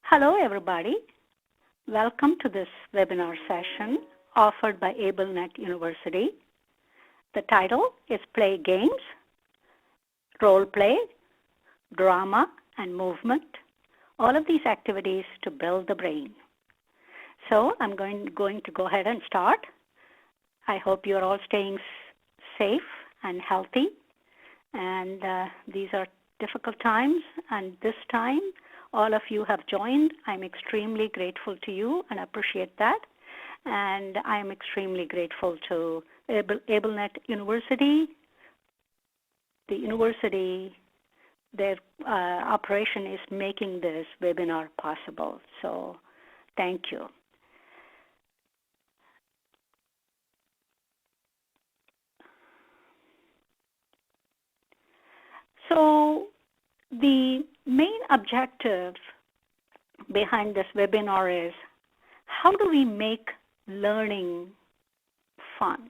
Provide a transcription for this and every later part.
Hello, everybody. Welcome to this webinar session offered by AbleNet University. The title is Play Games, Role Play, Drama, and Movement, all of these activities to build the brain. So I'm going to go ahead and start. I hope you're all staying safe and healthy. And these are difficult times, and this time all of you have joined. I'm extremely grateful to you and appreciate that. And I'm extremely grateful to AbleNet University. The university, their operation is making this webinar possible. So thank you. So the main objective behind this webinar is how do we make learning fun?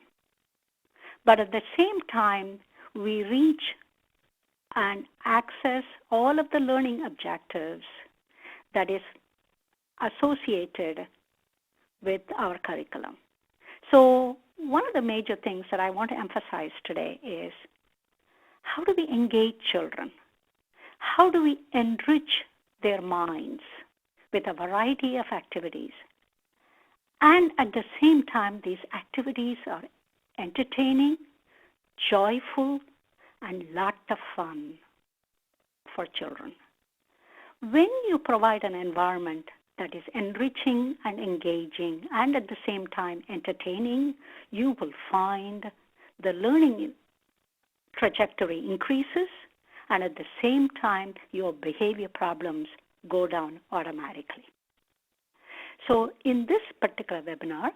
But at the same time, we reach and access all of the learning objectives that is associated with our curriculum. So one of the major things that I want to emphasize today is how do we engage children? How do we enrich their minds with a variety of activities? And at the same time, these activities are entertaining, joyful, and lot of fun for children. When you provide an environment that is enriching and engaging and at the same time entertaining, you will find the learning trajectory increases, and at the same time, your behavior problems go down automatically. So in this particular webinar,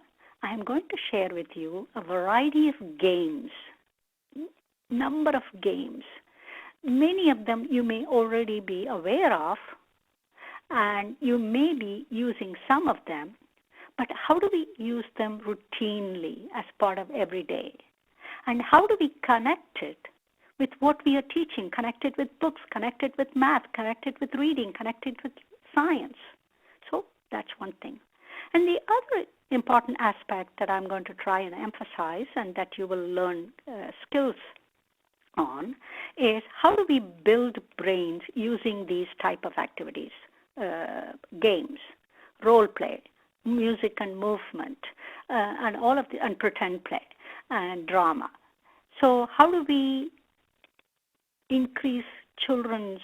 I am going to share with you a variety of games, number of games. Many of them you may already be aware of, and you may be using some of them, but how do we use them routinely as part of every day? And how do we connect it with what we are teaching, connected with books, connected with math, connected with reading, connected with science? So that's one thing. And the other important aspect that I'm going to try and emphasize and that you will learn skills on is how do we build brains using these type of activities, games, role play, music and movement, and all of the, and pretend play and drama. So how do we increase children's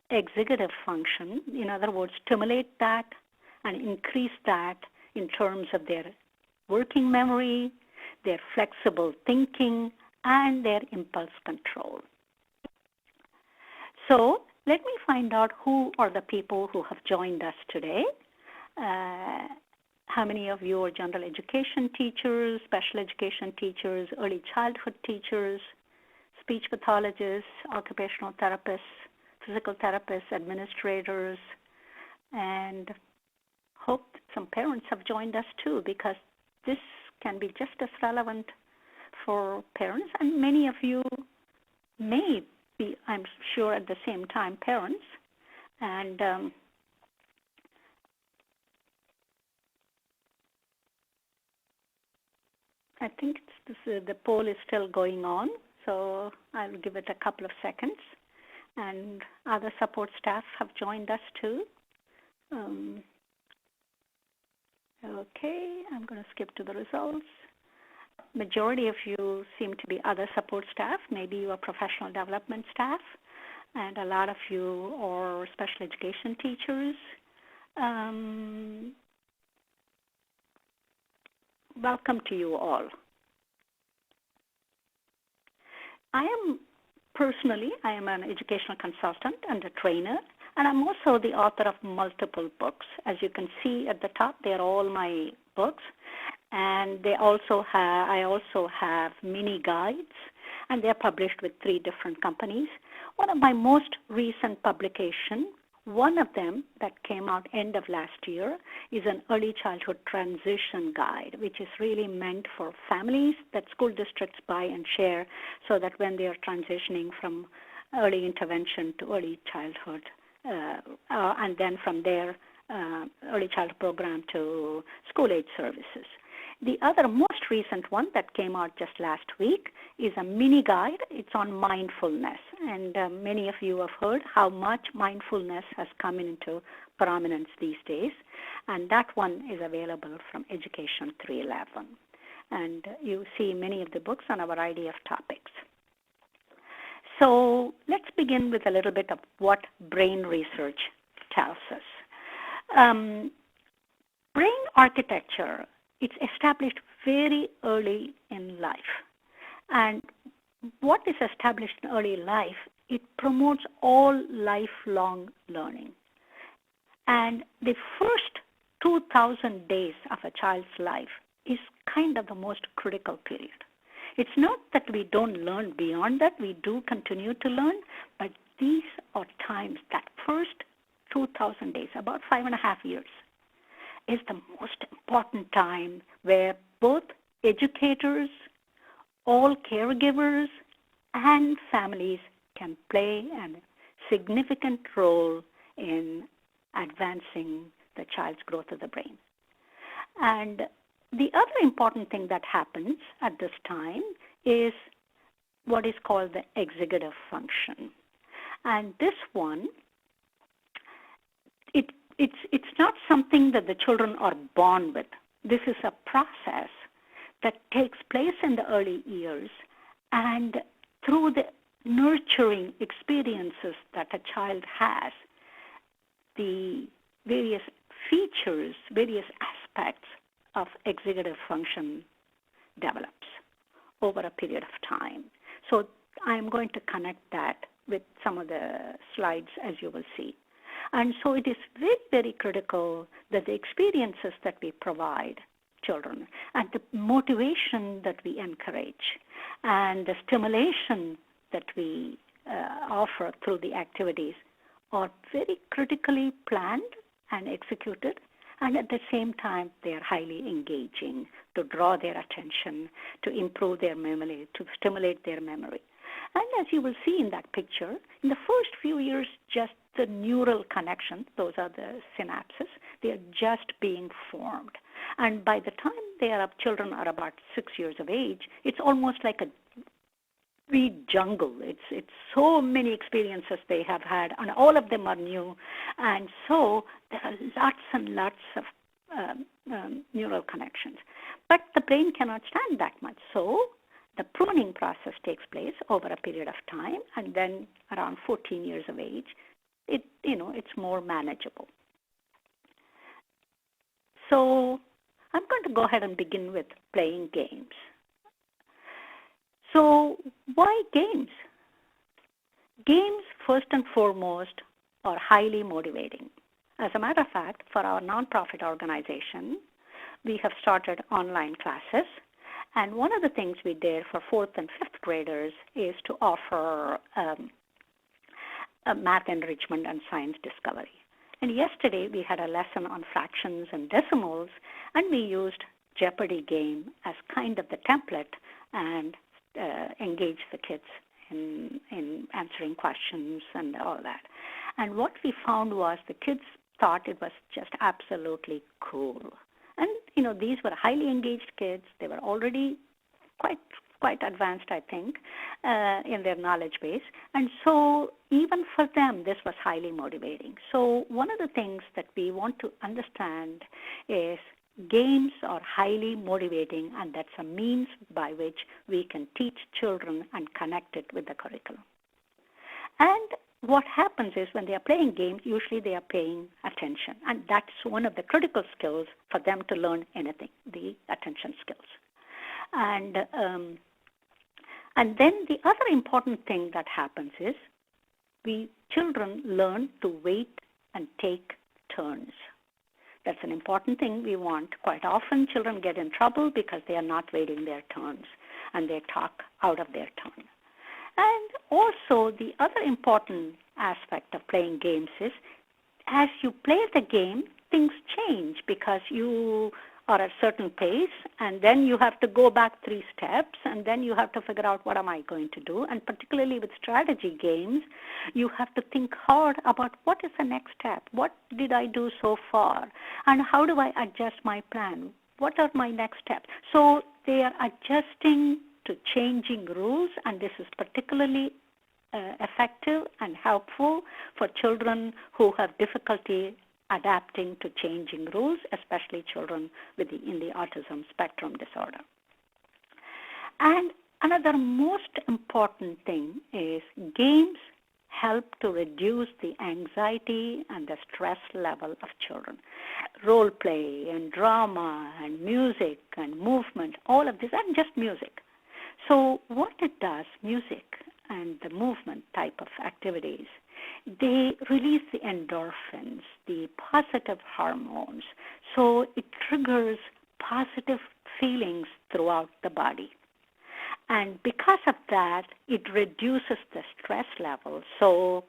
executive function, in other words, stimulate that and increase that in terms of their working memory, their flexible thinking, and their impulse control. So let me find out who are the people who have joined us today. How many of you are general education teachers, special education teachers, early childhood teachers, speech pathologists, occupational therapists, physical therapists, administrators, and hope some parents have joined us too, because this can be just as relevant for parents, and many of you may be, I'm sure, at the same time parents. And I think the poll is still going on, so I'll give it a couple of seconds. And other support staff have joined us too. Okay, I'm going to skip to the results. Majority of you seem to be other support staff. Maybe you are professional development staff, and a lot of you are special education teachers. Welcome to you all. I am an educational consultant and a trainer, and I'm also the author of multiple books. As you can see at the top, they're all my books, and I also have mini guides, and they're published with 3 different companies. One of my most recent publications, one of them that came out end of last year, is an early childhood transition guide, which is really meant for families that school districts buy and share so that when they are transitioning from early intervention to early childhood and then from there, early childhood program to school-age services. The other most recent one that came out just last week is a mini guide. It's on mindfulness, and many of you have heard how much mindfulness has come into prominence these days, and that one is available from Education 311. And you see many of the books on a variety of topics. So let's begin with a little bit of what brain research tells us. Brain architecture, it's established very early in life. And what is established in early life, it promotes all lifelong learning. And the first 2,000 days of a child's life is kind of the most critical period. It's not that we don't learn beyond that. We do continue to learn, but these are times, that first 2,000 days, about 5.5 years, is the most important time where both educators, all caregivers, and families can play a significant role in advancing the child's growth of the brain. And the other important thing that happens at this time is what is called the executive function. And this one, it's not something that the children are born with. This is a process that takes place in the early years, and through the nurturing experiences that a child has, the various features, various aspects of executive function develops over a period of time. So I'm going to connect that with some of the slides, as you will see. And so it is very, very critical that the experiences that we provide children and the motivation that we encourage and the stimulation that we offer through the activities are very critically planned and executed, and at the same time they are highly engaging to draw their attention, to improve their memory, to stimulate their memory. And as you will see in that picture, in the first few years, just the neural connections, those are the synapses, they are just being formed. And by the time children are about 6 years of age, it's almost like a big jungle. It's so many experiences they have had, and all of them are new. And so there are lots and lots of neural connections. But the brain cannot stand that much. So the pruning process takes place over a period of time, and then around 14 years of age, it's more manageable. So I'm going to go ahead and begin with playing games. So why games? Games, first and foremost, are highly motivating. As a matter of fact, for our nonprofit organization, we have started online classes. And one of the things we did for 4th and 5th graders is to offer math enrichment and science discovery. And yesterday we had a lesson on fractions and decimals, and we used Jeopardy game as kind of the template and engage the kids in answering questions and all that. And what we found was the kids thought it was just absolutely cool. And, these were highly engaged kids. They were already quite advanced, I think, in their knowledge base. And so even for them, this was highly motivating. So one of the things that we want to understand is games are highly motivating, and that's a means by which we can teach children and connect it with the curriculum. And what happens is when they are playing games, usually they are paying attention. And that's one of the critical skills for them to learn anything, the attention skills. And then the other important thing that happens is children learn to wait and take turns. That's an important thing we want. Quite often children get in trouble because they are not waiting their turns and they talk out of their turn. And also the other important aspect of playing games is as you play the game, things change because you or a certain pace, and then you have to go back 3 steps, and then you have to figure out what am I going to do. And particularly with strategy games, you have to think hard about what is the next step, what did I do so far, and how do I adjust my plan, what are my next steps. So they are adjusting to changing rules, and this is particularly effective and helpful for children who have difficulty adapting to changing rules, especially children in the autism spectrum disorder. And another most important thing is games help to reduce the anxiety and the stress level of children. Role play and drama and music and movement, all of this, and just music. So what it does, music and the movement type of activities, they release the endorphins, the positive hormones. So it triggers positive feelings throughout the body. And because of that, it reduces the stress level. So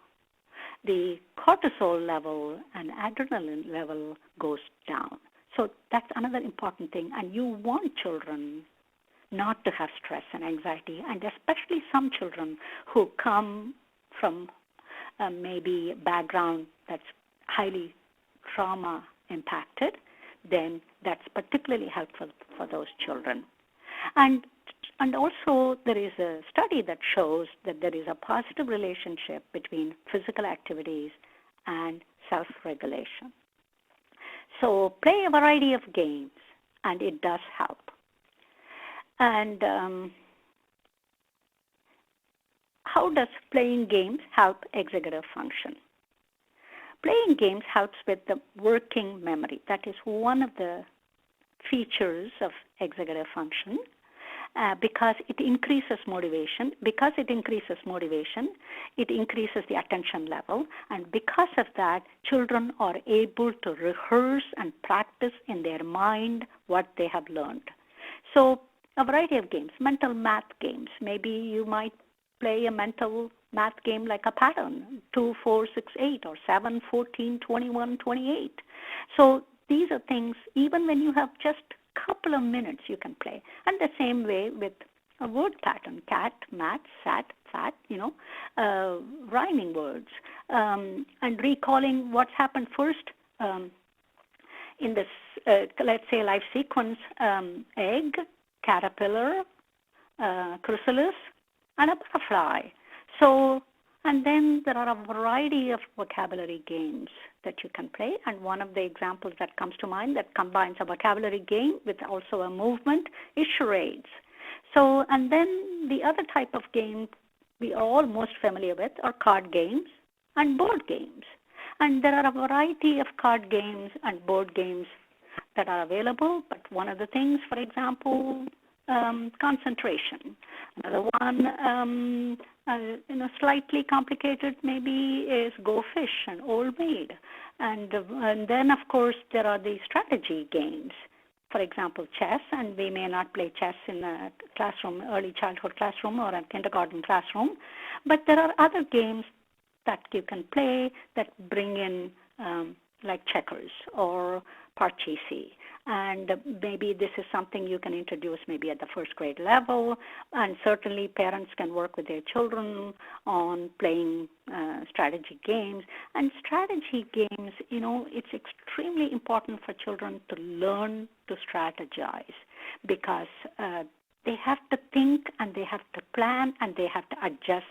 the cortisol level and adrenaline level goes down. So that's another important thing. And you want children not to have stress and anxiety, and especially some children who come from maybe background that's highly trauma impacted, then that's particularly helpful for those children. And also there is a study that shows that there is a positive relationship between physical activities and self-regulation. So play a variety of games, and it does help. And how does playing games help executive function? Playing games helps with the working memory. That is one of the features of executive function because it increases motivation. Because it increases motivation, it increases the attention level. And because of that, children are able to rehearse and practice in their mind what they have learned. So a variety of games, mental math games. Maybe you might play a mental math game like a pattern, 2, 4, 6, 8, or 7, 14, 21, 28. So these are things, even when you have just a couple of minutes, you can play. And the same way with a word pattern, cat, mat, sat, fat, rhyming words, and recalling what's happened first in this, let's say, life sequence, egg, caterpillar, chrysalis, and a butterfly. So, and then there are a variety of vocabulary games that you can play. And one of the examples that comes to mind that combines a vocabulary game with also a movement is charades. So, and then the other type of game we are all most familiar with are card games and board games. And there are a variety of card games and board games that are available, but one of the things, for example, concentration. Another one, slightly complicated maybe is Go Fish and Old Maid. And then, of course, there are the strategy games. For example, chess, and we may not play chess in a classroom, early childhood classroom or a kindergarten classroom, but there are other games that you can play that bring in like checkers or Parcheesi. And maybe this is something you can introduce maybe at the first grade level, and certainly parents can work with their children on playing strategy games. And strategy games, it's extremely important for children to learn to strategize because they have to think and they have to plan and they have to adjust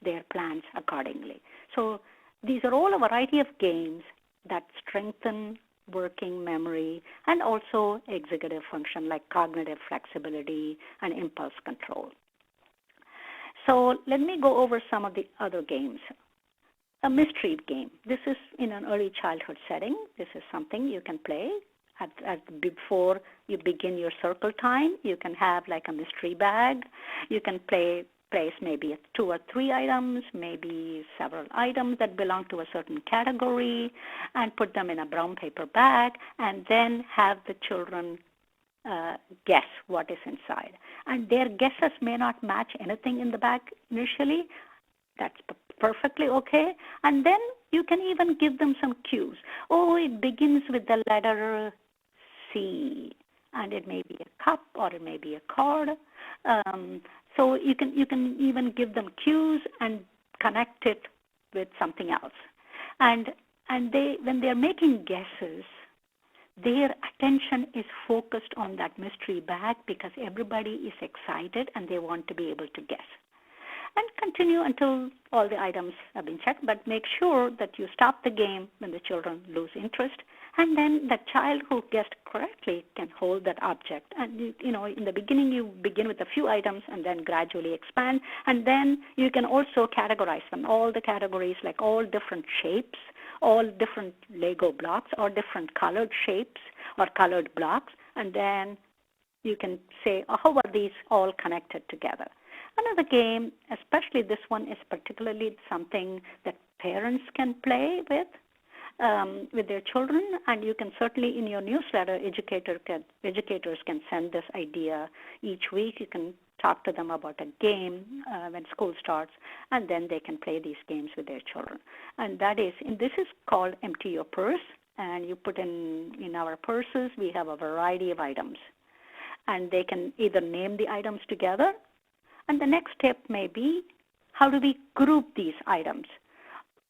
their plans accordingly. So these are all a variety of games that strengthen working memory and also executive function like cognitive flexibility and impulse control. So let me go over some of the other games. A mystery game. This is in an early childhood setting. This is something you can play before you begin your circle time. You can have like a mystery bag. You can place maybe 2 or 3 items, maybe several items that belong to a certain category, and put them in a brown paper bag, and then have the children guess what is inside. And their guesses may not match anything in the bag initially. That's perfectly okay. And then you can even give them some cues. Oh, it begins with the letter C. and it may be a cup or it may be a card. So you can even give them cues and connect it with something else. And they, when they're making guesses, their attention is focused on that mystery bag because everybody is excited and they want to be able to guess. And continue until all the items have been checked, but make sure that you stop the game when the children lose interest, and then the child who guessed correctly can hold that object. And in the beginning you begin with a few items and then gradually expand, and then you can also categorize them, all the categories, like all different shapes, all different Lego blocks, or different colored shapes or colored blocks, and then you can say, oh, how are these all connected together? Another game, especially this one, is particularly something that parents can play with their children, and you can certainly in your newsletter, educators can send this idea each week. You can talk to them about a game when school starts, and then they can play these games with their children. And this is called Empty Your Purse, and you put in our purses, we have a variety of items. And they can either name the items together, and the next step may be, how do we group these items?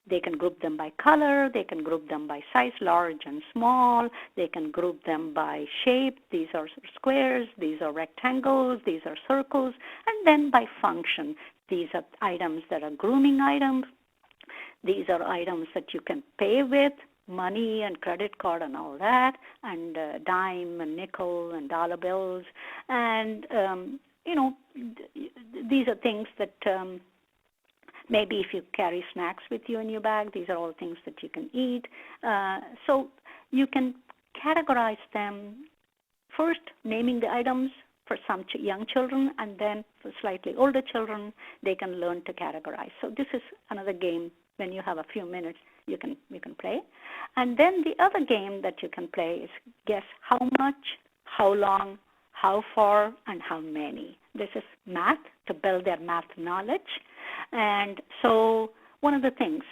They can group them by color, they can group them by size, large and small, they can group them by shape, these are squares, these are rectangles, these are circles, and then by function. These are items that are grooming items, these are items that you can pay with, money and credit card and all that, and dime and nickel and dollar bills, and these are things that maybe if you carry snacks with you in your bag, these are all things that you can eat. So you can categorize them, first naming the items for some young children, and then for slightly older children, they can learn to categorize. So this is another game. When you have a few minutes, you can play. And then the other game that you can play is guess how much, how long, how far, and how many. This is math, to build their math knowledge. And so one of the things,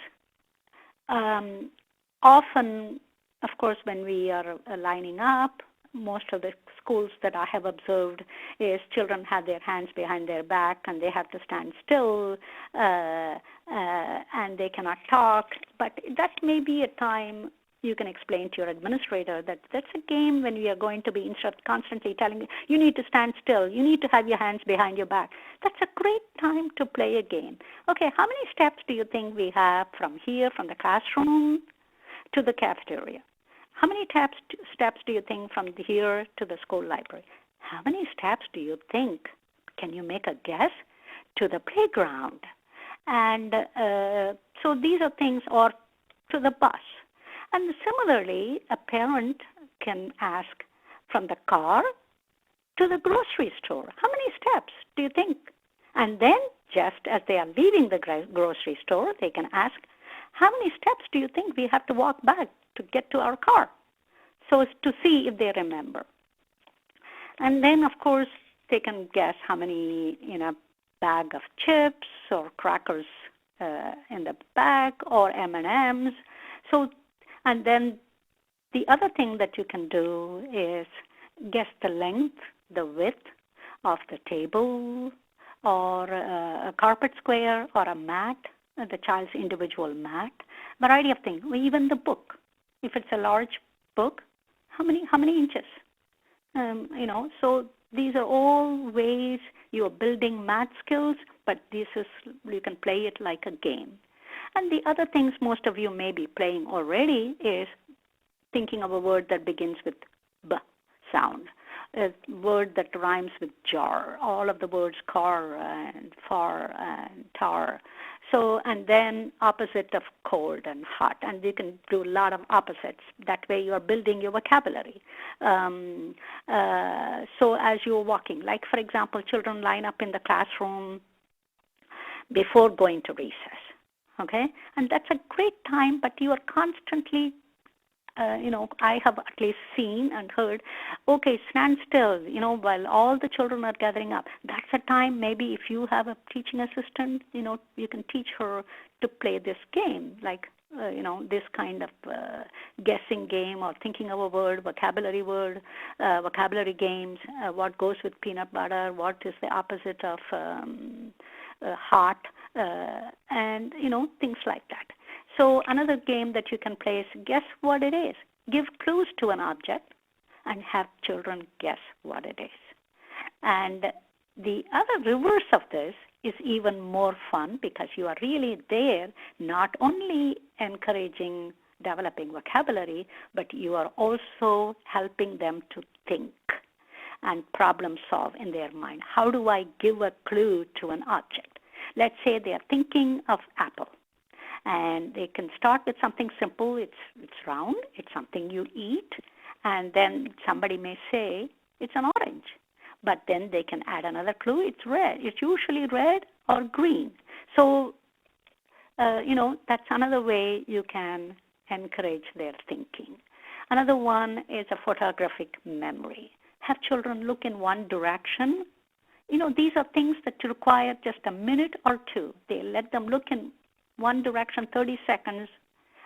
often, of course, when we are lining up, most of the schools that I have observed is children have their hands behind their back and they have to stand still and they cannot talk. But that may be a time you can explain to your administrator that that's a game when we are going to be constantly telling you need to stand still, you need to have your hands behind your back. That's a great time to play a game. Okay, how many steps do you think we have from here, from the classroom to the cafeteria? How many steps do you think from here to the school library? How many steps do you think, can you make a guess, to the playground? And so these are things, or to the bus. And similarly, a parent can ask from the car to the grocery store. How many steps do you think? And then, just as they are leaving the grocery store, they can ask, how many steps do you think we have to walk back to get to our car? So as to see if they remember. And then, of course, they can guess how many in a bag of chips or crackers in the bag, or M&Ms. So, and then the other thing that you can do is guess the length, the width of the table, or a carpet square, or a mat, the child's individual mat, variety of things, even the book. If it's a large book, how many inches? So these are all ways you are building math skills, but you can play it like a game. And the other things most of you may be playing already is thinking of a word that begins with B sound, a word that rhymes with jar, all of the words car and far and tar. So, and then opposite of cold and hot, and you can do a lot of opposites. That way you are building your vocabulary. So as you're walking, like for example, children line up in the classroom before going to recess, okay? And that's a great time, but you are constantly I have at least seen and heard, okay, stand still, while all the children are gathering up. That's a time maybe if you have a teaching assistant, you can teach her to play this game, like this kind of guessing game or thinking of a word, vocabulary games, what goes with peanut butter, what is the opposite of hot, and, things like that. So another game that you can play is guess what it is. Give clues to an object and have children guess what it is. And the other reverse of this is even more fun because you are really there not only encouraging developing vocabulary, but you are also helping them to think and problem solve in their mind. How do I give a clue to an object? Let's say they are thinking of apple. And they can start with something simple. It's round. It's something you eat. And then somebody may say it's an orange. But then they can add another clue. It's red. It's usually red or green. So, that's another way you can encourage their thinking. Another one is a photographic memory. Have children look in one direction. These are things that require just a minute or two. They let them look in one direction 30 seconds,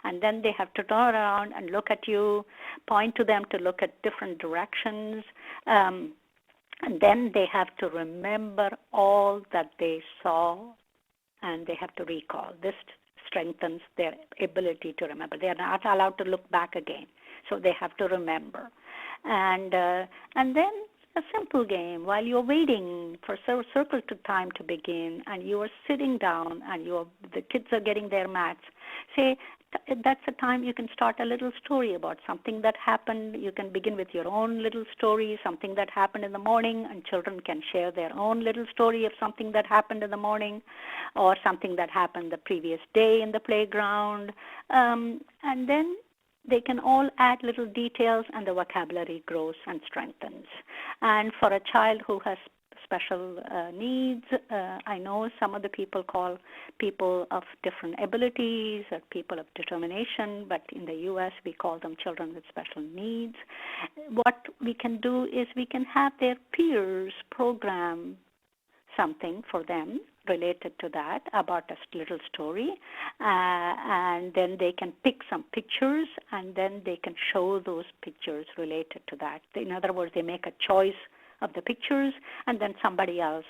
and then they have to turn around and look at you, point to them to look at different directions. And then they have to remember all that they saw, and they have to recall. This strengthens their ability to remember. They are not allowed to look back again, so they have to remember. And then a simple game while you're waiting for circle to time to begin, and you are sitting down, and the kids are getting their mats. Say, that's a time you can start a little story about something that happened. You can begin with your own little story, something that happened in the morning, and children can share their own little story of something that happened in the morning or something that happened the previous day in the playground. And then they can all add little details, and the vocabulary grows and strengthens. And for a child who has special needs, I know some of the people call people of different abilities or people of determination, but in the U.S. we call them children with special needs. What we can do is we can have their peers program something for them related to that about a little story, and then they can pick some pictures, and then they can show those pictures related to that. In other words, they make a choice of the pictures, and then somebody else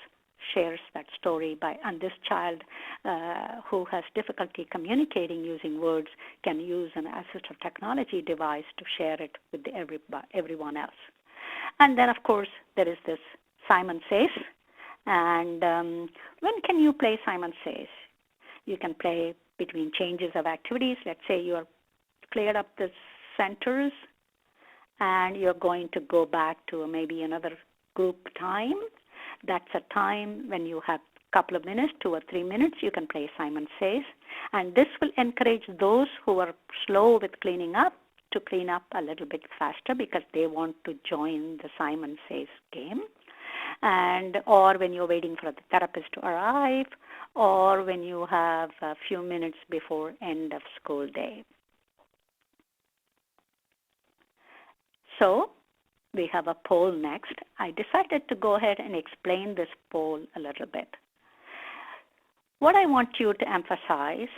shares that story and this child who has difficulty communicating using words can use an assistive technology device to share it with everyone else. And then, of course, there is this Simon Says. And when can you play Simon Says? You can play between changes of activities. Let's say you are cleared up the centers, and you're going to go back to maybe another group time. That's a time when you have a couple of minutes, 2 or 3 minutes, you can play Simon Says. And this will encourage those who are slow with cleaning up to clean up a little bit faster because they want to join the Simon Says game. Or when you're waiting for the therapist to arrive, or when you have a few minutes before end of school day. So we have a poll next. I decided to go ahead and explain this poll a little bit. What I want you to emphasize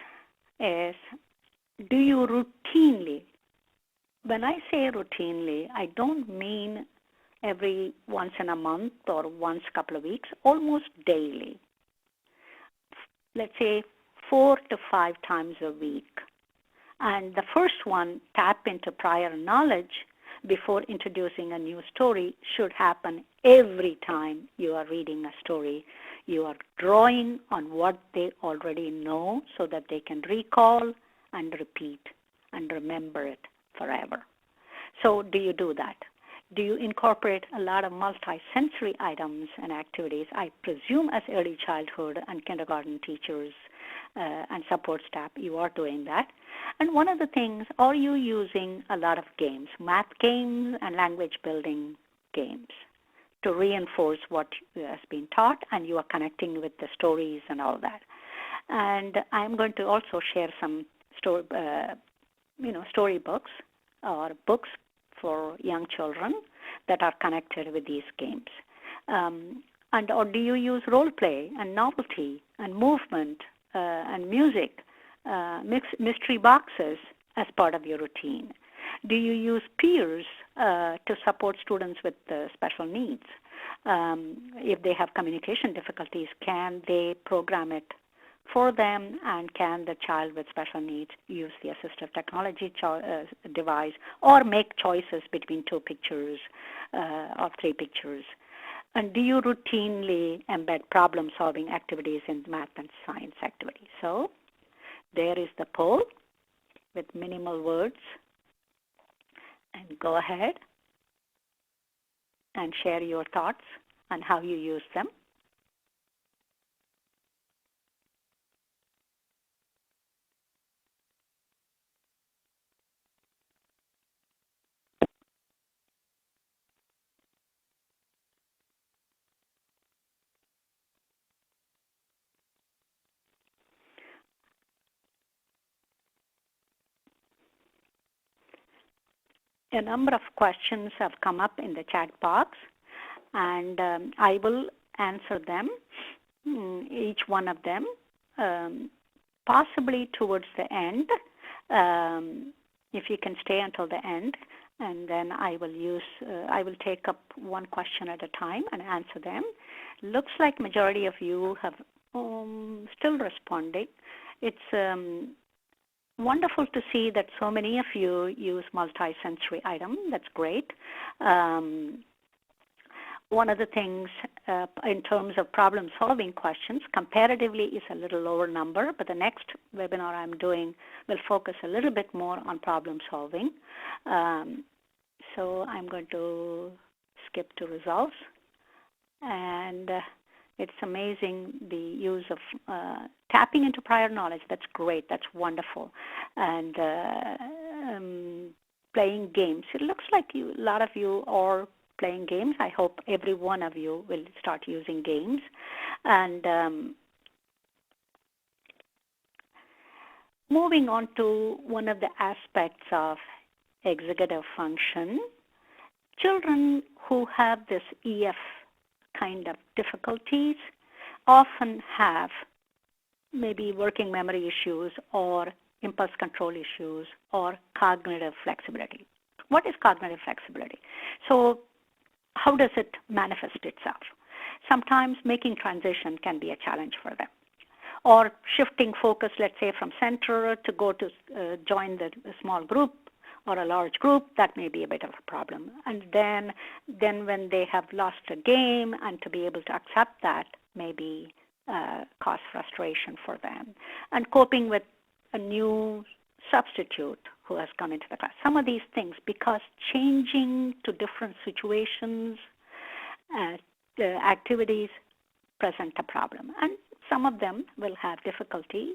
is, do you routinely, when I say routinely, I don't mean every once in a month or once a couple of weeks, almost daily. Let's say 4 to 5 times a week. And the first one, tap into prior knowledge before introducing a new story, should happen every time you are reading a story. You are drawing on what they already know so that they can recall and repeat and remember it forever. So do you do that? Do you incorporate a lot of multi-sensory items and activities? I presume as early childhood and kindergarten teachers and support staff, you are doing that. And one of the things, are you using a lot of games, math games and language building games to reinforce what has been taught, and you are connecting with the stories and all that? And I'm going to also share some storybooks or books for young children that are connected with these games. Or do you use role play and novelty and movement and music mystery boxes as part of your routine? Do you use peers to support students with special needs? If they have communication difficulties, can they program it for them, and can the child with special needs use the assistive technology device or make choices between 2 pictures or 3 pictures? And do you routinely embed problem-solving activities in math and science activities? So there is the poll with minimal words. And go ahead and share your thoughts on how you use them. A number of questions have come up in the chat box, and I will answer them, each one of them, possibly towards the end, if you can stay until the end, and then I will take up one question at a time and answer them. Looks like majority of you have still responding. It's wonderful to see that so many of you use multi-sensory item. That's great. One of the things in terms of problem-solving questions, comparatively is a little lower number, but the next webinar I'm doing will focus a little bit more on problem-solving. So I'm going to skip to results. And it's amazing the use of tapping into prior knowledge. That's great. That's wonderful. And playing games. It looks like a lot of you are playing games. I hope every one of you will start using games. And moving on to one of the aspects of executive function, children who have this EF kind of difficulties often have maybe working memory issues or impulse control issues or cognitive flexibility. What is cognitive flexibility? So how does it manifest itself? Sometimes making transition can be a challenge for them. Or shifting focus, let's say, from center to go to join the small group or a large group, that may be a bit of a problem. And then when they have lost a game, and to be able to accept that may be cause frustration for them. And coping with a new substitute who has come into the class. Some of these things, because changing to different situations, activities present a problem. And some of them will have difficulty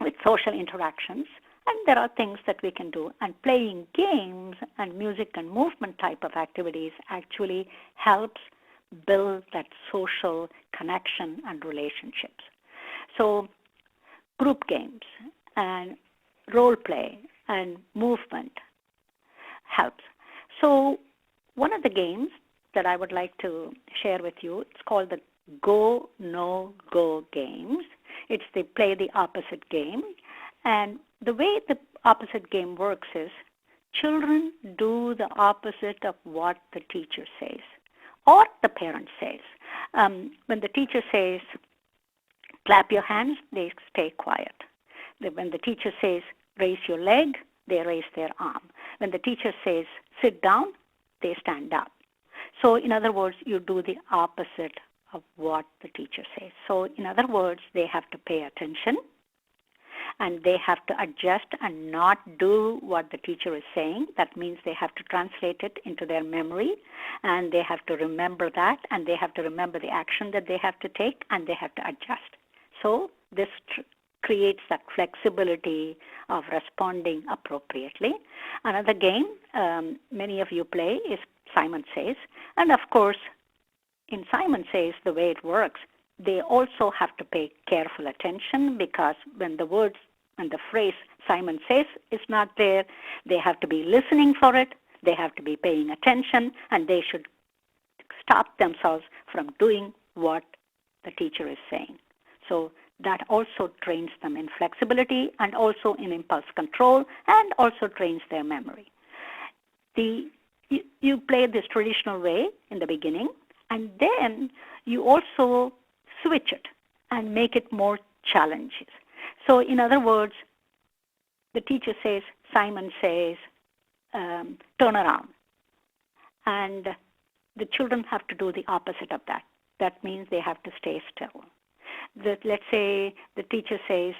with social interactions. And there are things that we can do. And playing games and music and movement type of activities actually helps build that social connection and relationships. So group games and role play and movement helps. So one of the games that I would like to share with you, it's called the GoNoGo games. It's the play the opposite game. And the way the opposite game works is children do the opposite of what the teacher says or the parent says. When the teacher says, clap your hands, they stay quiet. When the teacher says, raise your leg, they raise their arm. When the teacher says, sit down, they stand up. So in other words, you do the opposite of what the teacher says. So in other words, they have to pay attention, and they have to adjust and not do what the teacher is saying. That means they have to translate it into their memory, and they have to remember that, and they have to remember the action that they have to take, and they have to adjust. So this creates that flexibility of responding appropriately. Another game many of you play is Simon Says. And of course, in Simon Says, the way it works, they also have to pay careful attention, because when the words and the phrase Simon Says is not there, they have to be listening for it, they have to be paying attention, and they should stop themselves from doing what the teacher is saying. So that also trains them in flexibility and also in impulse control and also trains their memory. You play this traditional way in the beginning, and then you also switch it and make it more challenges. So in other words, the teacher says, Simon says, turn around. And the children have to do the opposite of that. That means they have to stay still. Let's say the teacher says,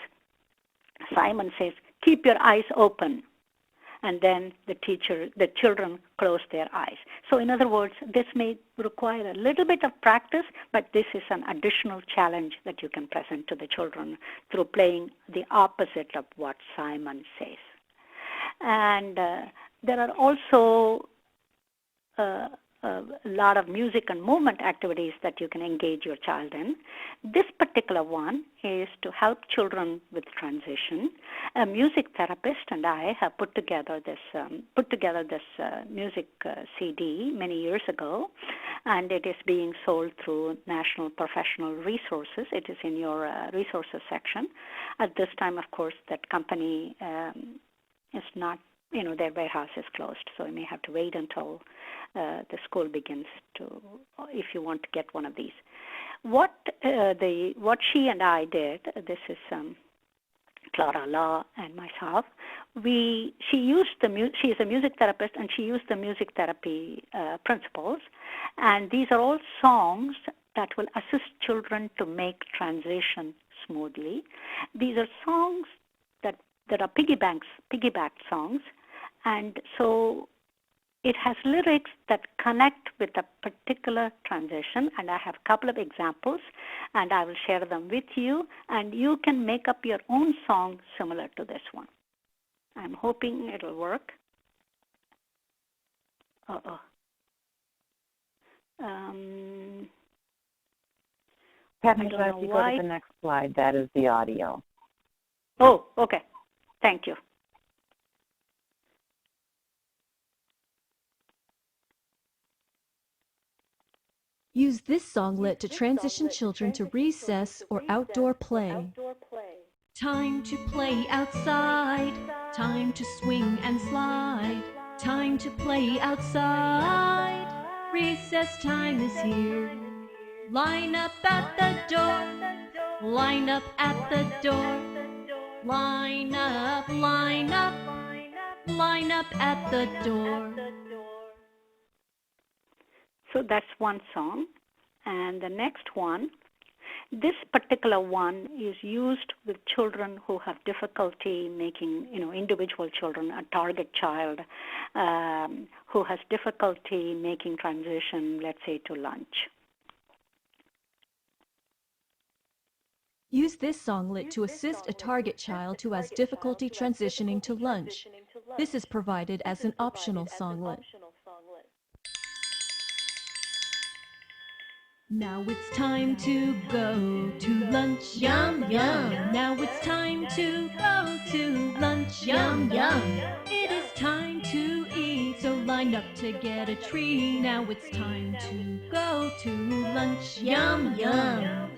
Simon says, keep your eyes open. And then the children close their eyes. So in other words, this may require a little bit of practice, but this is an additional challenge that you can present to the children through playing the opposite of what Simon says. And there are also a lot of music and movement activities that you can engage your child in. This particular one is to help children with transition. A music therapist and I have put together this music CD many years ago, and it is being sold through National Professional Resources. It is in your resources section. At this time, of course, that company is not, their warehouse is closed, so you may have to wait until the school begins if you want to get one of these. What she and I did, this is Clara Law and myself, she is a music therapist, and she used the music therapy principles, and these are all songs that will assist children to make transition smoothly. These are songs that are piggybacked songs, and so it has lyrics that connect with a particular transition, and I have a couple of examples, and I will share them with you, and you can make up your own song similar to this one. I'm hoping it'll work. Padmaja, if you go to the next slide, that is the audio. Oh, okay. Thank you. Use this songlet to transition children to recess or outdoor play. Time to play outside, time to swing and slide, time to play outside, recess time is here. Line up at the door, line up at the door, line up, line up, line up at the door. So that's one song. And the next one, this particular one is used with children who have difficulty making, individual children, a target child who has difficulty making transition, let's say, to lunch. Use this songlet to assist a target child who has difficulty transitioning to lunch. This is provided as an optional songlet. Now it's time to go to lunch, yum, yum. Now it's time to go to lunch, yum, yum. It is time to eat, so line up to get a treat. Now it's time to go to lunch, yum, yum.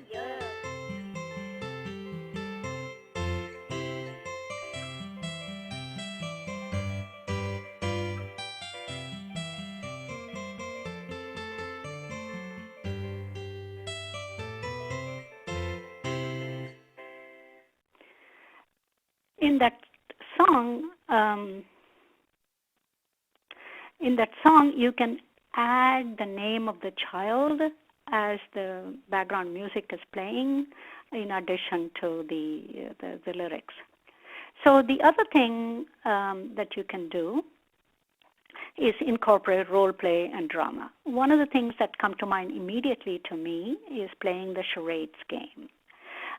In that song, you can add the name of the child as the background music is playing, in addition to the lyrics. So the other thing that you can do is incorporate role play and drama. One of the things that come to mind immediately to me is playing the Charades game.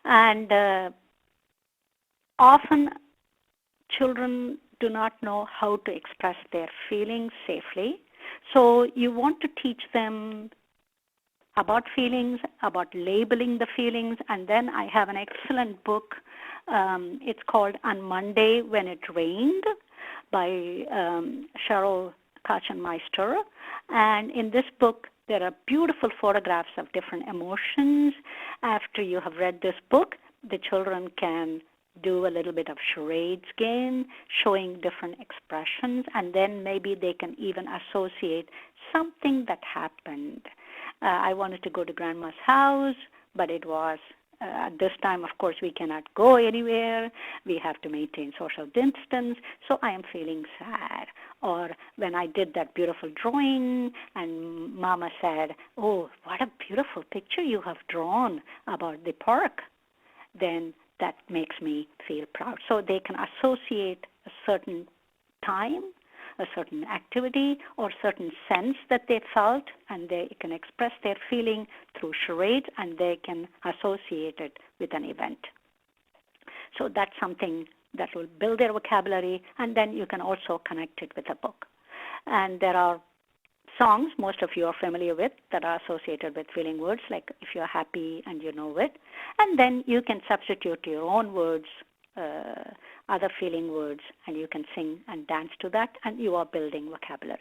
And often children do not know how to express their feelings safely. So you want to teach them about feelings, about labeling the feelings, and then I have an excellent book. It's called On Monday When It Rained by Cheryl Kachenmeister. And in this book, there are beautiful photographs of different emotions. After you have read this book, the children can do a little bit of charades game, showing different expressions, and then maybe they can even associate something that happened. I wanted to go to Grandma's house, but it was at this time, of course, we cannot go anywhere. We have to maintain social distance, so I am feeling sad. Or when I did that beautiful drawing and Mama said, oh, what a beautiful picture you have drawn about the park, then that makes me feel proud. So they can associate a certain time, a certain activity, or certain sense that they felt, and they can express their feeling through charades, and they can associate it with an event. So that's something that will build their vocabulary, and then you can also connect it with a book. And there are songs most of you are familiar with that are associated with feeling words, like if you're happy and you know it. And then you can substitute your own words, other feeling words, and you can sing and dance to that, and you are building vocabulary.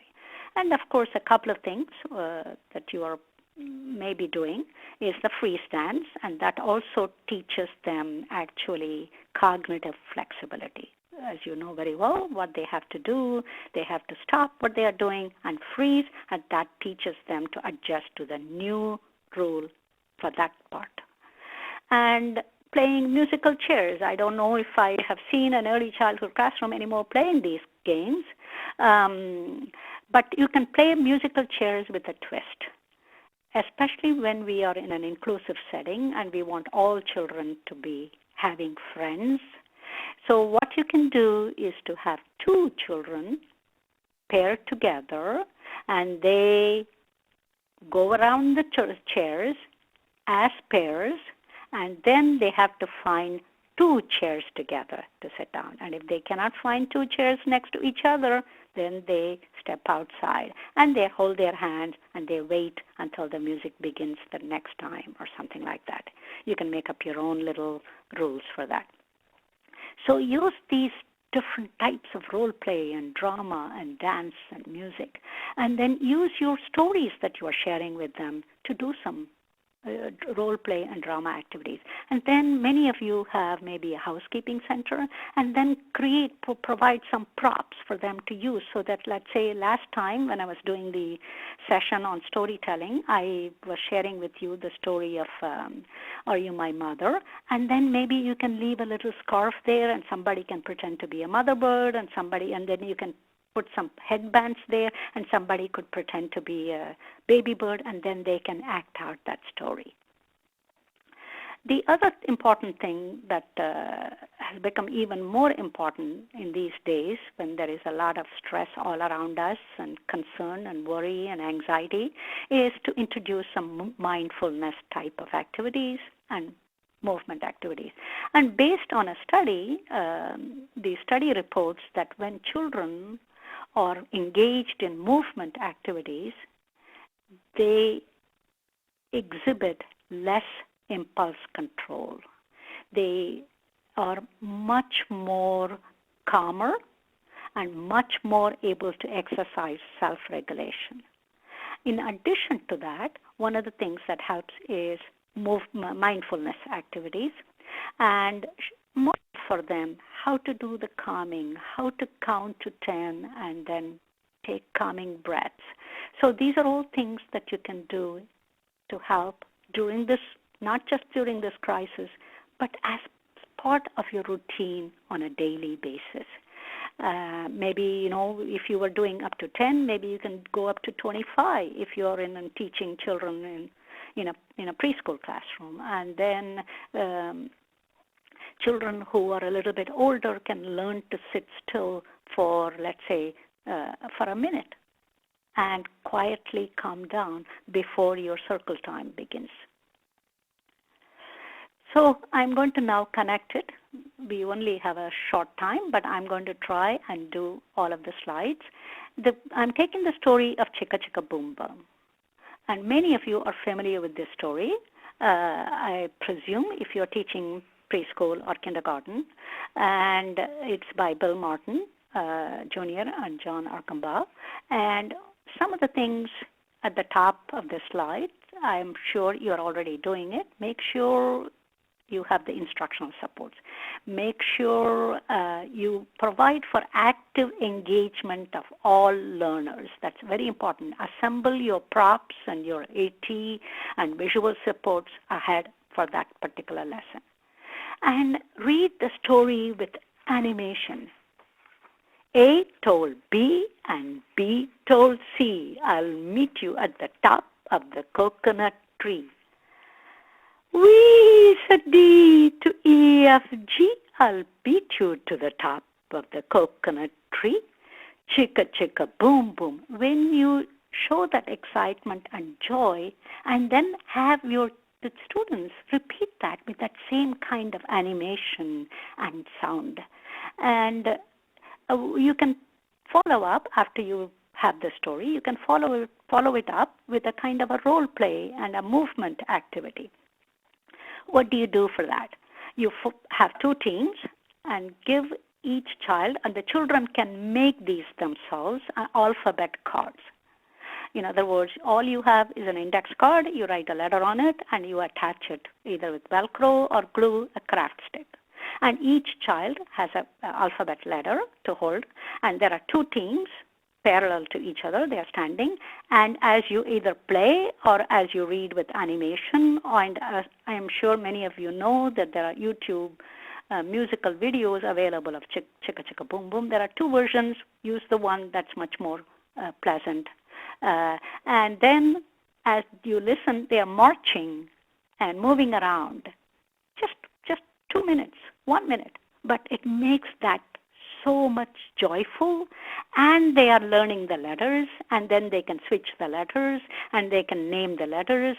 And of course, a couple of things that you are maybe doing is the freestands, and that also teaches them actually cognitive flexibility. As you know very well, what they have to do, they have to stop what they are doing and freeze, and that teaches them to adjust to the new rule for that part. And playing musical chairs. I don't know if I have seen an early childhood classroom anymore playing these games, but you can play musical chairs with a twist, especially when we are in an inclusive setting and we want all children to be having friends. So what you can do is to have two children paired together, and they go around the chairs as pairs, and then they have to find two chairs together to sit down. And if they cannot find two chairs next to each other, then they step outside and they hold their hands and they wait until the music begins the next time or something like that. You can make up your own little rules for that. So use these different types of role play and drama and dance and music, and then use your stories that you are sharing with them to do some role play and drama activities. And then many of you have maybe a housekeeping center, and then provide some props for them to use, so that, let's say last time when I was doing the session on storytelling, I was sharing with you the story of Are You My Mother? And then maybe you can leave a little scarf there and somebody can pretend to be a mother bird, and then you can put some headbands there, and somebody could pretend to be a baby bird, and then they can act out that story. The other important thing that has become even more important in these days, when there is a lot of stress all around us and concern and worry and anxiety, is to introduce some mindfulness type of activities and movement activities. And based on a study, the study reports that when children are engaged in movement activities, they exhibit less impulse control. They are much more calmer and much more able to exercise self-regulation. In addition to that, one of the things that helps is mindfulness activities, and more for them how to do the calming, how to count to 10 and then take calming breaths. So these are all things that you can do to help during this, not just during this crisis, but as part of your routine on a daily basis. Maybe, if you were doing up to 10, maybe you can go up to 25 if you're teaching children in a preschool classroom. And then children who are a little bit older can learn to sit still for, let's say, for a minute and quietly calm down before your circle time begins. So I'm going to now connect it. We only have a short time, but I'm going to try and do all of the slides. I'm taking the story of Chicka Chicka Boom Boom. And many of you are familiar with this story. I presume if you're teaching preschool or kindergarten, and it's by Bill Martin Jr. and John Archambault. And some of the things at the top of the slide, I'm sure you're already doing it. Make sure you have the instructional supports. Make sure you provide for active engagement of all learners. That's very important. Assemble your props and your AT and visual supports ahead for that particular lesson. And read the story with animation. A told B and B told C, I'll meet you at the top of the coconut tree. We said D to E, F, G, I'll beat you to the top of the coconut tree. Chicka, chicka, boom, boom. When you show that excitement and joy, and then have the students repeat that with that same kind of animation and sound. And you can follow up after you have the story. You can follow it up with a kind of a role play and a movement activity. What do you do for that? You have two teams and give each child, and the children can make these themselves, alphabet cards. In other words, all you have is an index card, you write a letter on it, and you attach it either with Velcro or glue, a craft stick. And each child has an alphabet letter to hold, and there are two teams parallel to each other. They are standing, and as you either play or as you read with animation, and I am sure many of you know that there are YouTube musical videos available of Chicka Chicka Boom Boom. There are two versions. Use the one that's much more pleasant. And then as you listen, they are marching and moving around. Just 2 minutes, 1 minute, but it makes that so much joyful, and they are learning the letters, and then they can switch the letters, and they can name the letters.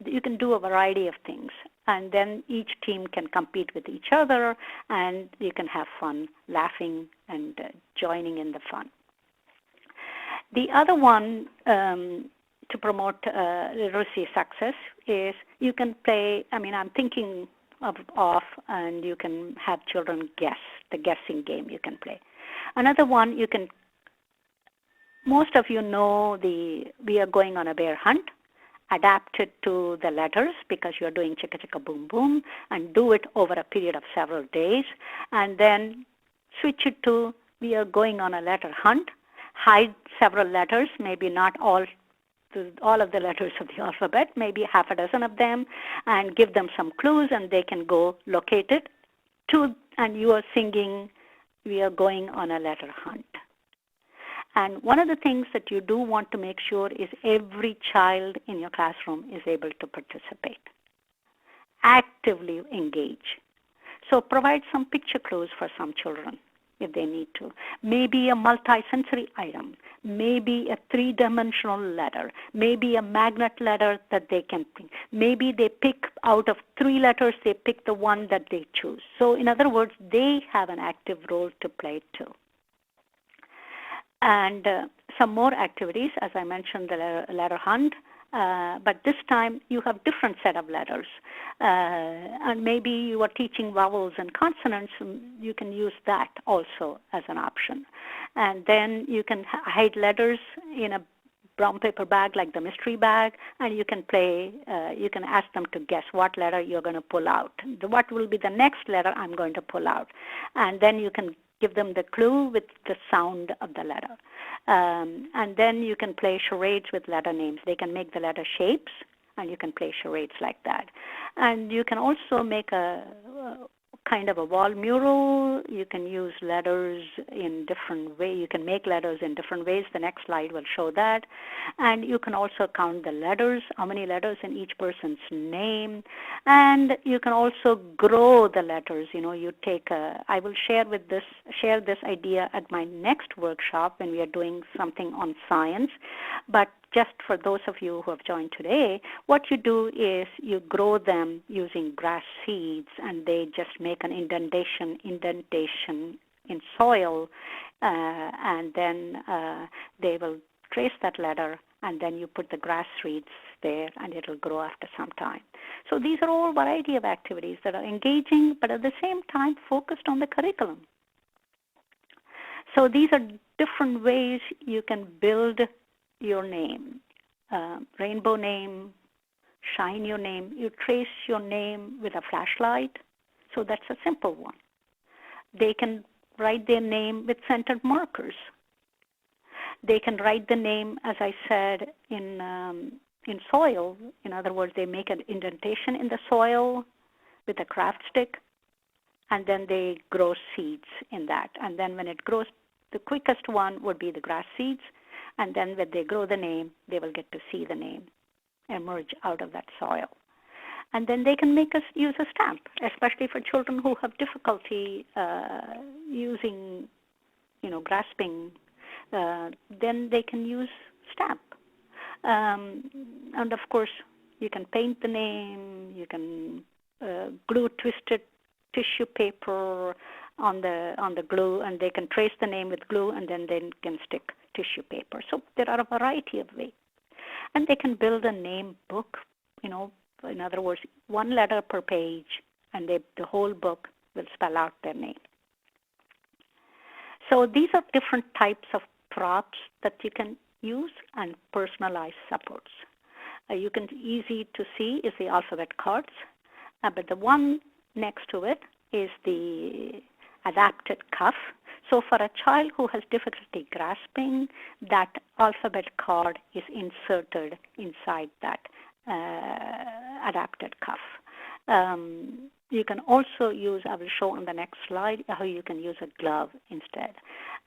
You can do a variety of things, and then each team can compete with each other, and you can have fun laughing and joining in the fun. The other one to promote literacy success is you can play, I'm thinking of, and you can have children guess, the guessing game you can play. Another one, most of you know we are going on a bear hunt. Adapt it to the letters because you're doing Chicka Chicka Boom Boom, and do it over a period of several days, and then switch it to we are going on a letter hunt. Hide several letters, maybe not all of the letters of the alphabet, maybe half a dozen of them, and give them some clues, and they can go locate it. And you are singing, we are going on a letter hunt. And one of the things that you do want to make sure is every child in your classroom is able to participate. Actively engage. So provide some picture clues for some children if they need to. Maybe a multi-sensory item, maybe a three-dimensional letter, maybe a magnet letter that they can pick. Maybe they pick out of 3 letters, they pick the one that they choose. So in other words, they have an active role to play too. And some more activities, as I mentioned, the letter hunt, but this time you have different set of letters. And maybe you are teaching vowels and consonants, and you can use that also as an option. And then you can hide letters in a brown paper bag like the mystery bag, and you can play, you can ask them to guess what letter you're going to pull out. What will be the next letter I'm going to pull out? And then you can give them the clue with the sound of the letter. And then you can play charades with letter names. They can make the letter shapes, and you can play charades like that. And you can also make a kind of a wall mural. You can use letters in different ways. You can make letters in different ways. The next slide will show that. And you can also count the letters, how many letters in each person's name. And you can also grow the letters. You take I will share this idea at my next workshop when we are doing something on science. But just for those of you who have joined today, what you do is you grow them using grass seeds, and they just make an indentation in soil, and then they will trace that letter, and then you put the grass seeds there, and it will grow after some time. So these are all variety of activities that are engaging, but at the same time focused on the curriculum. So these are different ways you can build your name, rainbow name, shine your name. You trace your name with a flashlight, so that's a simple one. They can write their name with centered markers. They can write the name, as I said, in soil. In other words, they make an indentation in the soil with a craft stick, and then they grow seeds in that. And then when it grows, the quickest one would be the grass seeds, and then when they grow the name, they will get to see the name emerge out of that soil. And then they can make us use a stamp, especially for children who have difficulty using, grasping. Then they can use stamp. And of course, you can paint the name. You can glue twisted tissue paper on the glue, and they can trace the name with glue, and then they can stick tissue paper. So there are a variety of ways. And they can build a name book, in other words, one letter per page, and the whole book will spell out their name. So these are different types of props that you can use and personalized supports. You can easy to see is the alphabet cards, but the one next to it is the adapted cuff. So for a child who has difficulty grasping, that alphabet card is inserted inside that adapted cuff. You can also use, I will show on the next slide, how you can use a glove instead.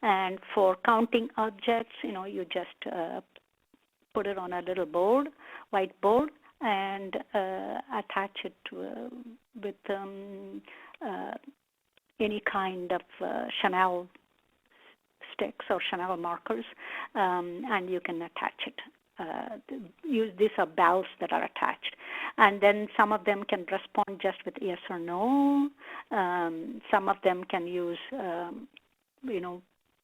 And for counting objects, you just put it on a little board, white board, and attach it with any kind of Chanel sticks or Chanel markers, and you can attach it. These are bells that are attached. And then some of them can respond just with yes or no. Some of them can use,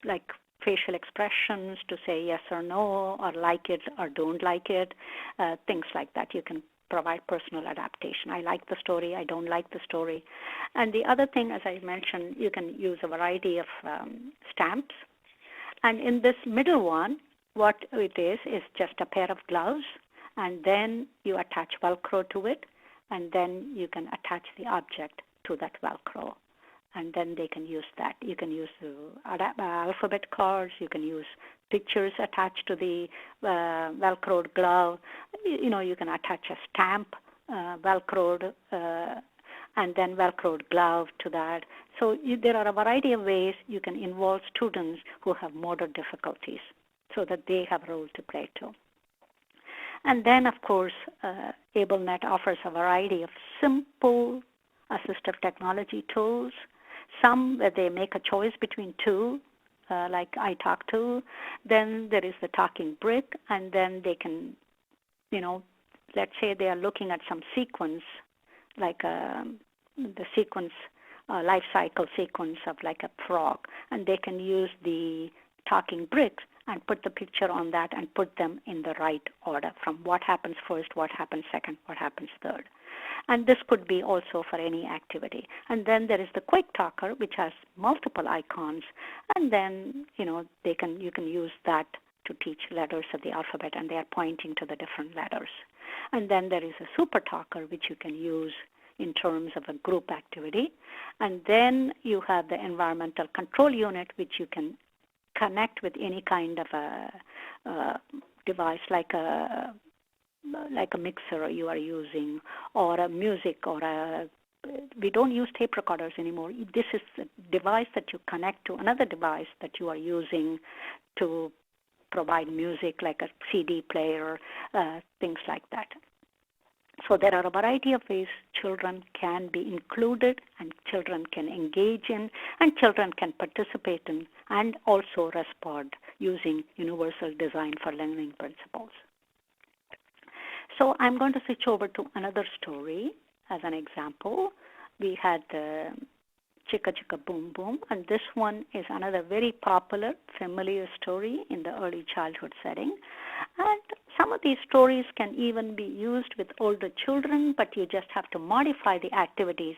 like facial expressions to say yes or no, or like it or don't like it, things like that. You can provide personal adaptation. I like the story, I don't like the story. And the other thing, as I mentioned, you can use a variety of stamps. And in this middle one, what it is just a pair of gloves, and then you attach Velcro to it, and then you can attach the object to that Velcro. And then they can use that. You can use the alphabet cards. You can use pictures attached to the Velcroed glove. You can attach a stamp, Velcroed, and then Velcroed glove to that. So there are a variety of ways you can involve students who have motor difficulties so that they have a role to play too. And then, of course, AbleNet offers a variety of simple assistive technology tools. Some where they make a choice between two, like I Talk To. Then there is the talking brick, and then they can, let's say they are looking at some sequence, like the sequence, life cycle sequence of like a frog, and they can use the talking bricks and put the picture on that and put them in the right order from what happens first, what happens second, what happens third. And this could be also for any activity. And then there is the Quick Talker, which has multiple icons, and then you can use that to teach letters of the alphabet, and they are pointing to the different letters. And then there is a Super Talker, which you can use in terms of a group activity. And then you have the Environmental Control Unit, which you can connect with any kind of a device, like a mixer you are using, or a music, or we don't use tape recorders anymore. This is a device that you connect to another device that you are using to provide music, like a CD player, things like that. So there are a variety of ways children can be included and children can engage in and children can participate in and also respond using universal design for learning principles. So I'm going to switch over to another story as an example. We had the Chicka Chicka Boom Boom, and this one is another very popular, familiar story in the early childhood setting. And some of these stories can even be used with older children, but you just have to modify the activities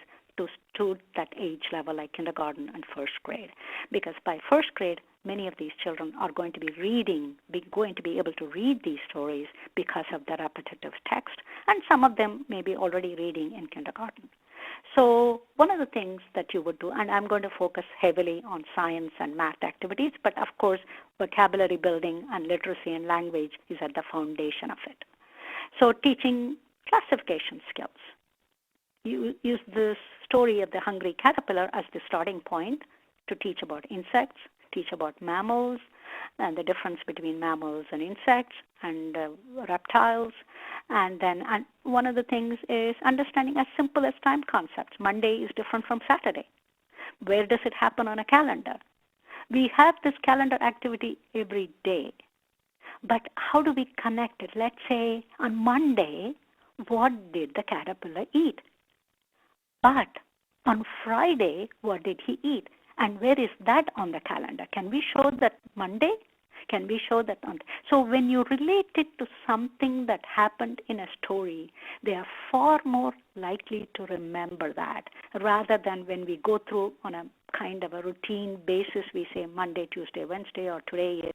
to that age level, like kindergarten and first grade. Because by first grade, many of these children are going to be going to be able to read these stories because of the repetitive text, and some of them may be already reading in kindergarten. So one of the things that you would do, and I'm going to focus heavily on science and math activities, but of course vocabulary building and literacy and language is at the foundation of it. So teaching classification skills. You use the story of the hungry caterpillar as the starting point to teach about insects, teach about mammals, and the difference between mammals and insects and reptiles. And one of the things is understanding as simple as time concepts. Monday is different from Saturday. Where does it happen on a calendar? We have this calendar activity every day. But how do we connect it? Let's say on Monday, what did the caterpillar eat? But on Friday, what did he eat? And where is that on the calendar? Can we show that Monday? Can we show that on? So when you relate it to something that happened in a story, they are far more likely to remember that rather than when we go through on a kind of a routine basis, we say Monday, Tuesday, Wednesday, or today is.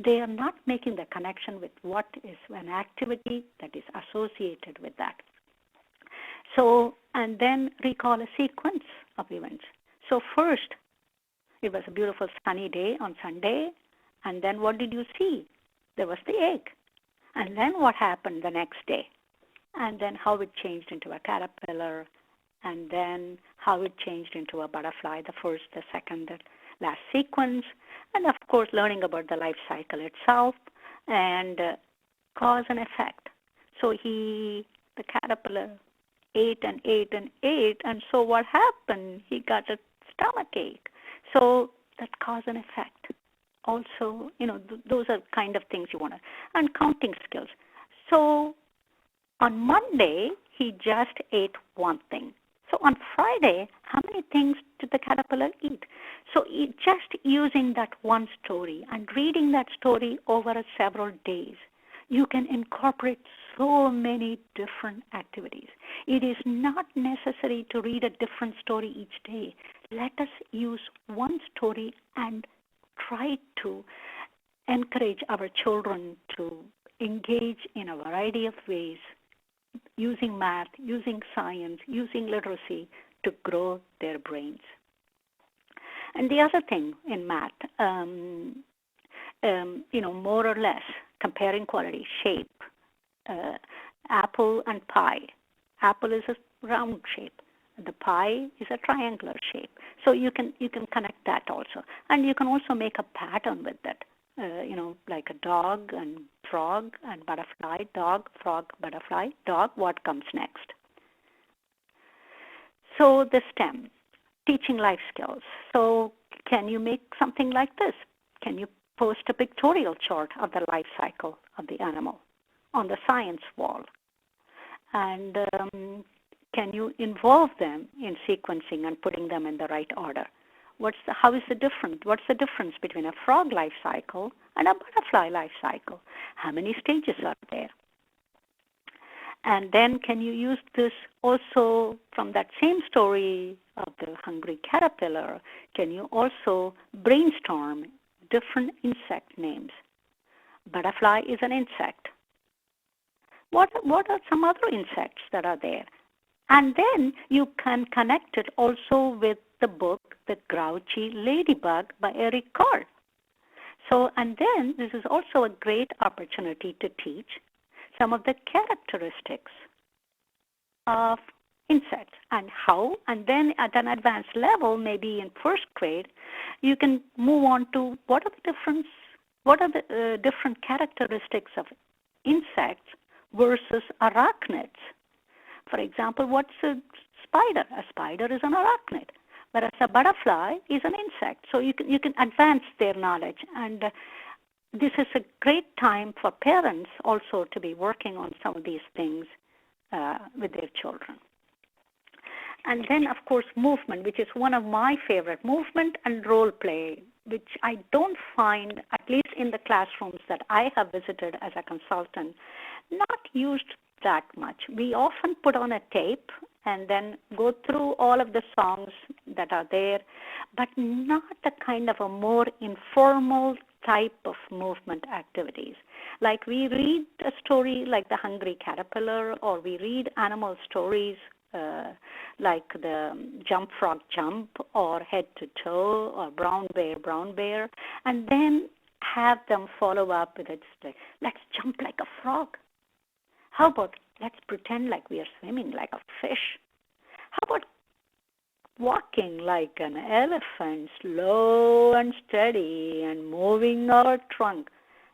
They are not making the connection with what is an activity that is associated with that. So, and then recall a sequence of events. So first, it was a beautiful sunny day on Sunday, and then what did you see? There was the egg. And then what happened the next day? And then how it changed into a caterpillar, and then how it changed into a butterfly, the first, the second, the last sequence, and of course learning about the life cycle itself and cause and effect. So the caterpillar ate and ate and ate, and so what happened? He got a stomachache. So that cause and effect. Also, those are kind of things you want to, and counting skills. So on Monday, he just ate one thing. So on Friday, how many things did the caterpillar eat? So just using that one story and reading that story over several days, you can incorporate so many different activities. It is not necessary to read a different story each day. Let us use one story and try to encourage our children to engage in a variety of ways, using math, using science, using literacy to grow their brains. And the other thing in math, more or less, comparing quality, shape, apple and pie. Apple is a round shape. The pie is a triangular shape. So you can connect that also. And you can also make a pattern with that, like a dog and frog and butterfly, dog, frog, butterfly, dog, what comes next? So the STEM, teaching life skills. So can you make something like this? Can you post a pictorial chart of the life cycle of the animal on the science wall? And can you involve them in sequencing and putting them in the right order? What's the difference between a frog life cycle and a butterfly life cycle? How many stages are there? And then can you use this also from that same story of the hungry caterpillar? Can you also brainstorm different insect names? Butterfly is an insect. What are some other insects that are there? And then you can connect it also with the book, The Grouchy Ladybug by Eric Carle. So, and then this is also a great opportunity to teach some of the characteristics of insects and how, and then at an advanced level, maybe in first grade, you can move on to what are the different characteristics of insects versus arachnids. For example, what's a spider? A spider is an arachnid, whereas a butterfly is an insect. So you can advance their knowledge, and this is a great time for parents also to be working on some of these things with their children. And then, of course, movement, which is one of my favorite, movement and role play, which I don't find, at least in the classrooms that I have visited as a consultant, not used that much. We often put on a tape and then go through all of the songs that are there, but not the kind of a more informal type of movement activities. Like we read a story like The Hungry Caterpillar, or we read animal stories like the Jump Frog Jump, or Head to Toe, or Brown Bear, and then have them follow up with it. Let's jump like a frog. How about let's pretend like we are swimming like a fish? How about walking like an elephant, slow and steady, and moving our trunk,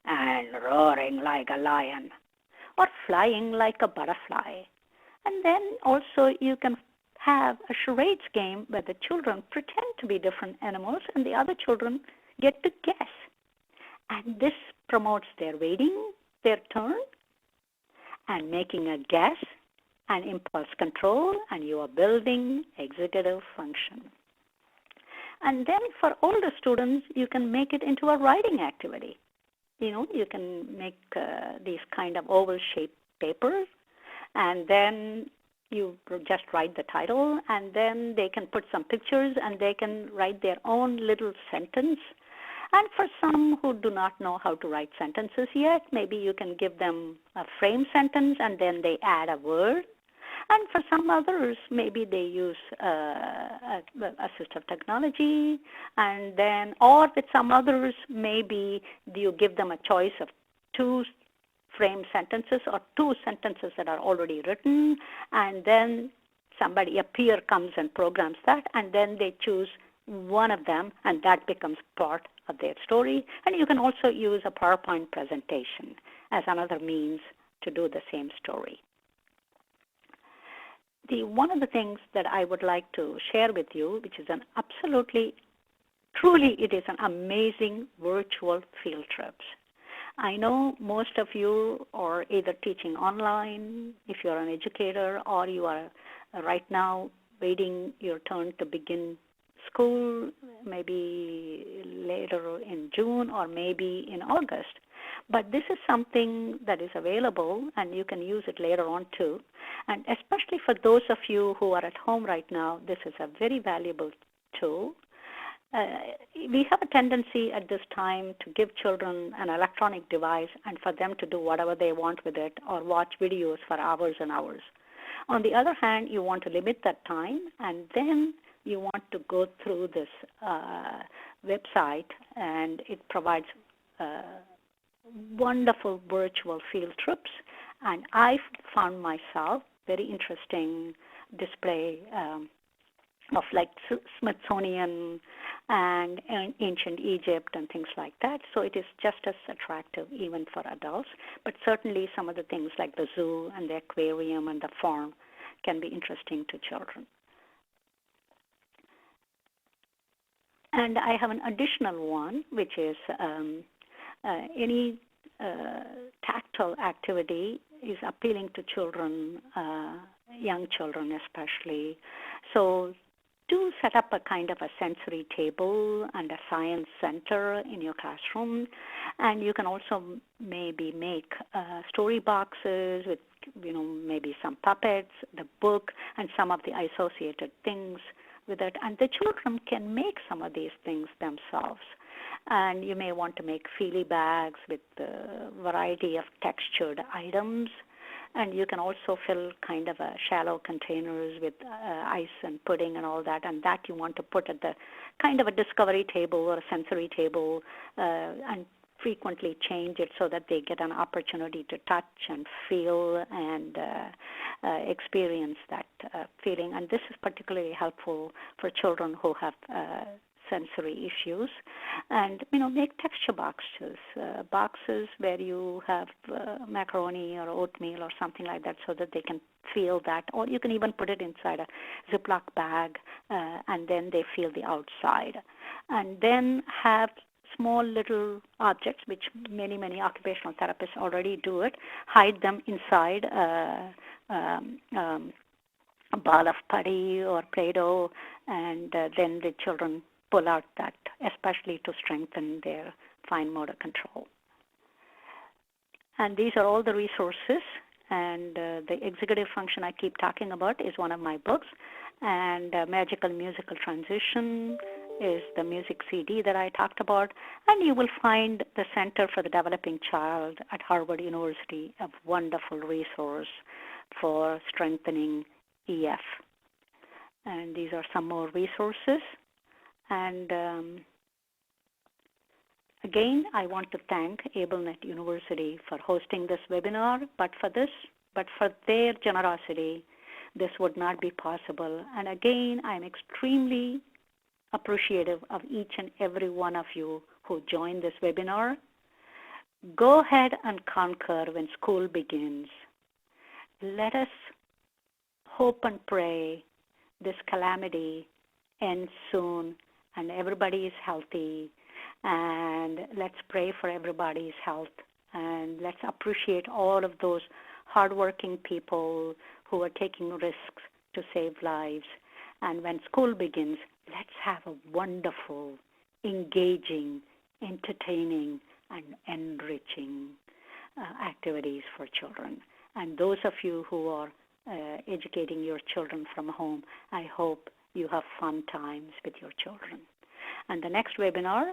and roaring like a lion, or flying like a butterfly? And then also you can have a charades game where the children pretend to be different animals and the other children get to guess. And this promotes their waiting their turn and making a guess and impulse control, and you are building executive function. And then for older students, you can make it into a writing activity. You can make these kind of oval-shaped papers, and then you just write the title, and then they can put some pictures, and they can write their own little sentence. And for some who do not know how to write sentences yet, maybe you can give them a frame sentence, and then they add a word. And for some others, maybe they use assistive technology, and then, or with some others, maybe you give them a choice of 2 frame sentences or 2 sentences that are already written, and then a peer comes and programs that, and then they choose one of them, and that becomes part of their story. And you can also use a PowerPoint presentation as another means to do the same story. One of the things that I would like to share with you, which is truly it is an amazing virtual field trips. I know most of you are either teaching online, if you're an educator, or you are right now waiting your turn to begin school, maybe later in June or maybe in August. But this is something that is available, and you can use it later on too. And especially for those of you who are at home right now, this is a very valuable tool. We have a tendency at this time to give children an electronic device and for them to do whatever they want with it or watch videos for hours and hours. On the other hand, you want to limit that time, and then you want to go through this website, and it provides wonderful virtual field trips. And I found myself very interesting display of like Smithsonian and ancient Egypt and things like that. So it is just as attractive even for adults. But certainly some of the things like the zoo and the aquarium and the farm can be interesting to children. And I have an additional one, which is any tactile activity is appealing to children, young children especially. So do set up a kind of a sensory table and a science center in your classroom. And you can also maybe make story boxes with, maybe some puppets, the book, and some of the associated things with it. And the children can make some of these things themselves. And you may want to make feely bags with a variety of textured items. And you can also fill kind of a shallow containers with ice and pudding and all that. And that you want to put at the kind of a discovery table or a sensory table and frequently change it so that they get an opportunity to touch and feel and experience that feeling. And this is particularly helpful for children who have sensory issues. And, make texture boxes where you have macaroni or oatmeal or something like that so that they can feel that. Or you can even put it inside a Ziploc bag and then they feel the outside. And then have small little objects, which many occupational therapists already do it, hide them inside a ball of putty or Play-Doh, and then the children pull out that, especially to strengthen their fine motor control. And these are all the resources And the executive function I keep talking about is one of my books. And Magical Musical Transition is the music CD that I talked about. And you will find the Center for the Developing Child at Harvard University, a wonderful resource for strengthening EF. And these are some more resources. And again, I want to thank AbleNet University for hosting this webinar, but for their generosity, this would not be possible. And again, I'm extremely appreciative of each and every one of you who joined this webinar. Go ahead and conquer when school begins. Let us hope and pray this calamity ends soon and everybody is healthy. And let's pray for everybody's health. And let's appreciate all of those hardworking people who are taking risks to save lives. And when school begins, let's have a wonderful, engaging, entertaining, and enriching activities for children. And those of you who are educating your children from home, I hope you have fun times with your children. And the next webinar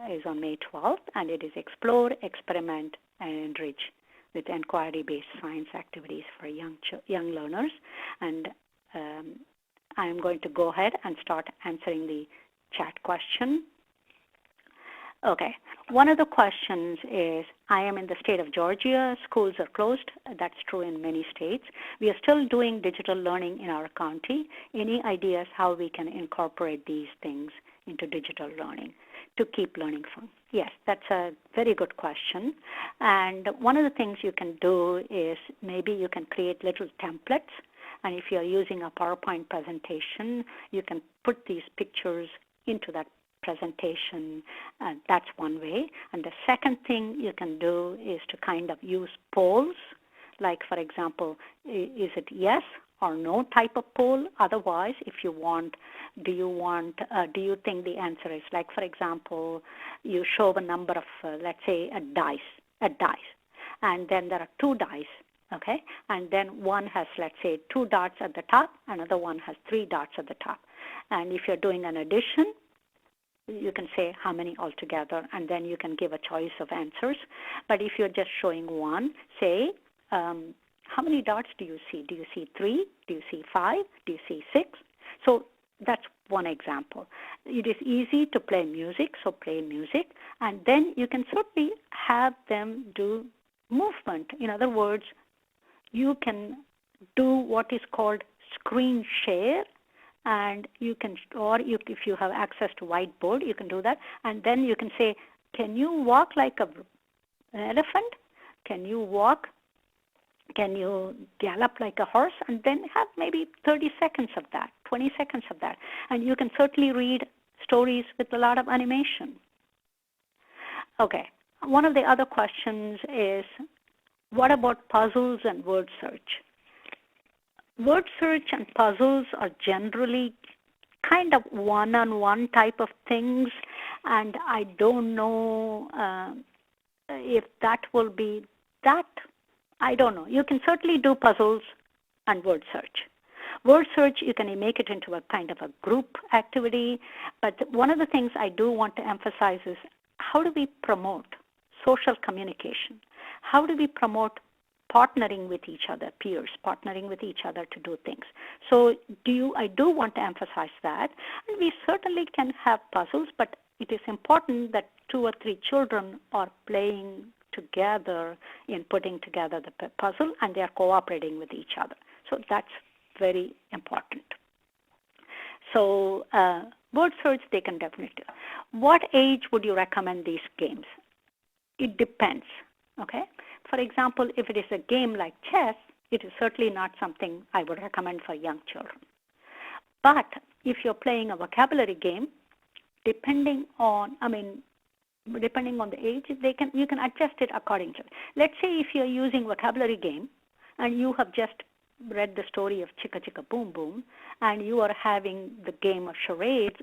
is on May 12th, and it is Explore, Experiment, and Enrich with inquiry-based science activities for young learners. And I'm going to go ahead and start answering the chat question. Okay, one of the questions is, I am in the state of Georgia. Schools are closed. That's true in many states. We are still doing digital learning in our county. Any ideas how we can incorporate these things into digital learning to keep learning fun? Yes, that's a very good question. And one of the things you can do is maybe you can create little templates. And if you're using a PowerPoint presentation, you can put these pictures into that presentation. That's one way. And the second thing you can do is to kind of use polls, like, for example, is it yes or no type of poll? Otherwise, if you want, do you think the answer is, like, for example, you show a number of, let's say, a dice, and then there are two dice, okay? And then one has, let's say, 2 dots at the top, another one has 3 dots at the top. And if you're doing an addition, you can say how many altogether, and then you can give a choice of answers. But if you're just showing one, say, how many dots do you see? Do you see 3? Do you see 5? Do you see 6? So that's one example. It is easy to play music, so play music. And then you can certainly have them do movement. In other words, you can do what is called screen share. And you can, if you have access to whiteboard, you can do that. And then you can say, can you walk like an elephant? Can you walk? Can you gallop like a horse? And then have maybe 30 seconds of that, 20 seconds of that. And you can certainly read stories with a lot of animation. Okay, one of the other questions is, what about puzzles and word search? Word search and puzzles are generally kind of one-on-one type of things, and I don't know if that will be that. I don't know. You can certainly do puzzles and word search. Word search, you can make it into a kind of a group activity, but one of the things I do want to emphasize is, how do we promote social communication? How do we promote partnering with each other, peers, partnering with each other to do things? So I do want to emphasize that. And we certainly can have puzzles, but it is important that 2 or 3 children are playing together in putting together the puzzle, and they are cooperating with each other. So that's very important. So word search, they can definitely. What age would you recommend these games? It depends, okay? For example, if it is a game like chess, it is certainly not something I would recommend for young children. But if you're playing a vocabulary game, depending on the age, you can adjust it according to it. Let's say if you're using vocabulary game and you have just read the story of Chicka Chicka Boom Boom, and you are having the game of charades,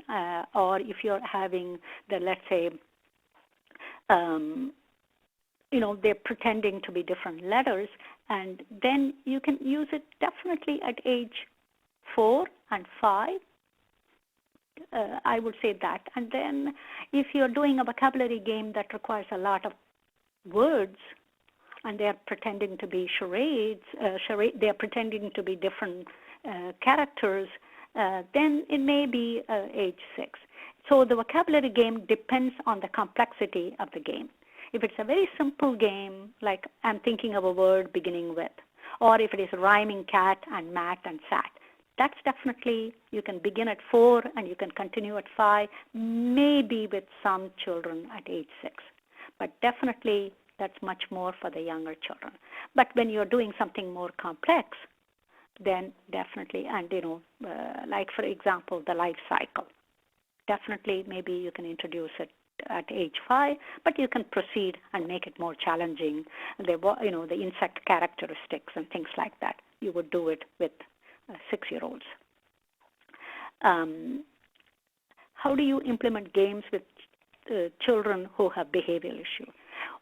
or if you're having the, let's say, they're pretending to be different letters, And then you can use it definitely at age 4 and 5. I would say that. And then if you're doing a vocabulary game that requires a lot of words, and they're pretending to be charades, they're pretending to be different characters, then it may be age 6. So the vocabulary game depends on the complexity of the game. If it's a very simple game, like I'm thinking of a word beginning with, or if it is rhyming cat and mat and sat, that's definitely, you can begin at 4 and you can continue at 5, maybe with some children at age 6. But definitely that's much more for the younger children. But when you're doing something more complex, then definitely, and like for example, the life cycle, definitely maybe you can introduce it at age 5, but you can proceed and make it more challenging. The insect characteristics and things like that. You would do it with 6-year-olds. How do you implement games with children who have behavioral issues?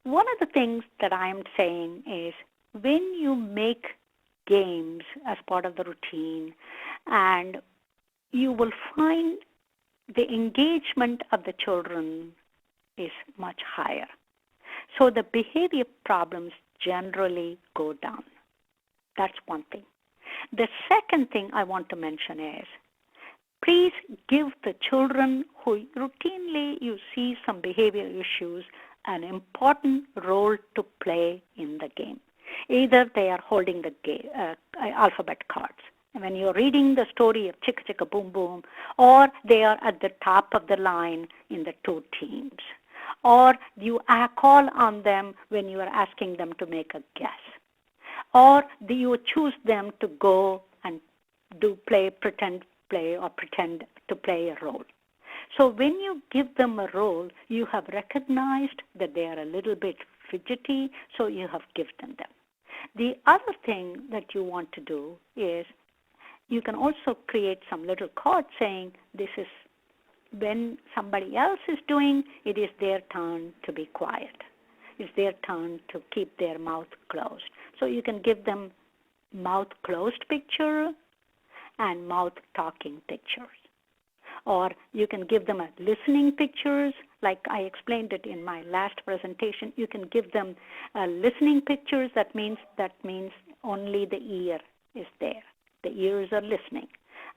One of the things that I'm saying is when you make games as part of the routine, and you will find the engagement of the children is much higher. So the behavior problems generally go down. That's one thing. The second thing I want to mention is, please give the children who routinely you see some behavior issues an important role to play in the game. Either they are holding the alphabet cards, when you're reading the story of Chicka Chicka Boom Boom, or they are at the top of the line in the 2 teams, or you call on them when you are asking them to make a guess, or do you choose them to go and pretend to play a role. So when you give them a role, you have recognized that they are a little bit fidgety, so you have given them. The other thing that you want to do is you can also create some little cards saying this is when somebody else is doing, it is their turn to be quiet. It's their turn to keep their mouth closed. So you can give them mouth closed picture and mouth talking pictures. Or you can give them listening pictures, like I explained it in my last presentation. You can give them listening pictures. That means only the ear is there. The ears are listening.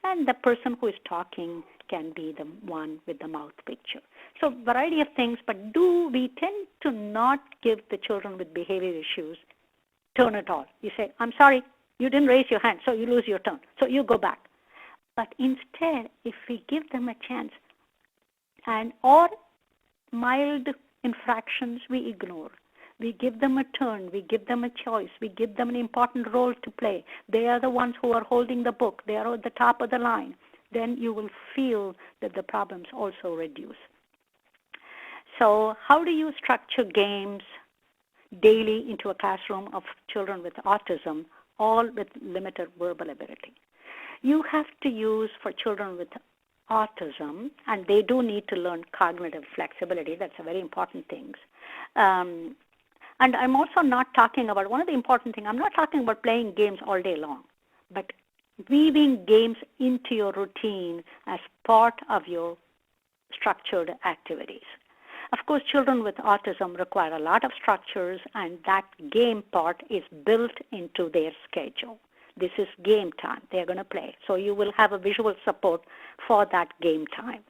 And the person who is talking can be the one with the mouth picture. So variety of things, but we tend to not give the children with behavior issues turn at all. You say, I'm sorry, you didn't raise your hand, so you lose your turn. So you go back. But instead, if we give them a chance, or mild infractions we ignore, we give them a turn, we give them a choice, we give them an important role to play. They are the ones who are holding the book. They are at the top of the line. Then you will feel that the problems also reduce. So how do you structure games daily into a classroom of children with autism, all with limited verbal ability? You have to use for children with autism, and they do need to learn cognitive flexibility. That's a very important thing. And I'm also not talking about, one of the important things, I'm not talking about playing games all day long, but weaving games into your routine as part of your structured activities. Of course, children with autism require a lot of structures, and that game part is built into their schedule. This is game time. They're going to play. So you will have a visual support for that game time.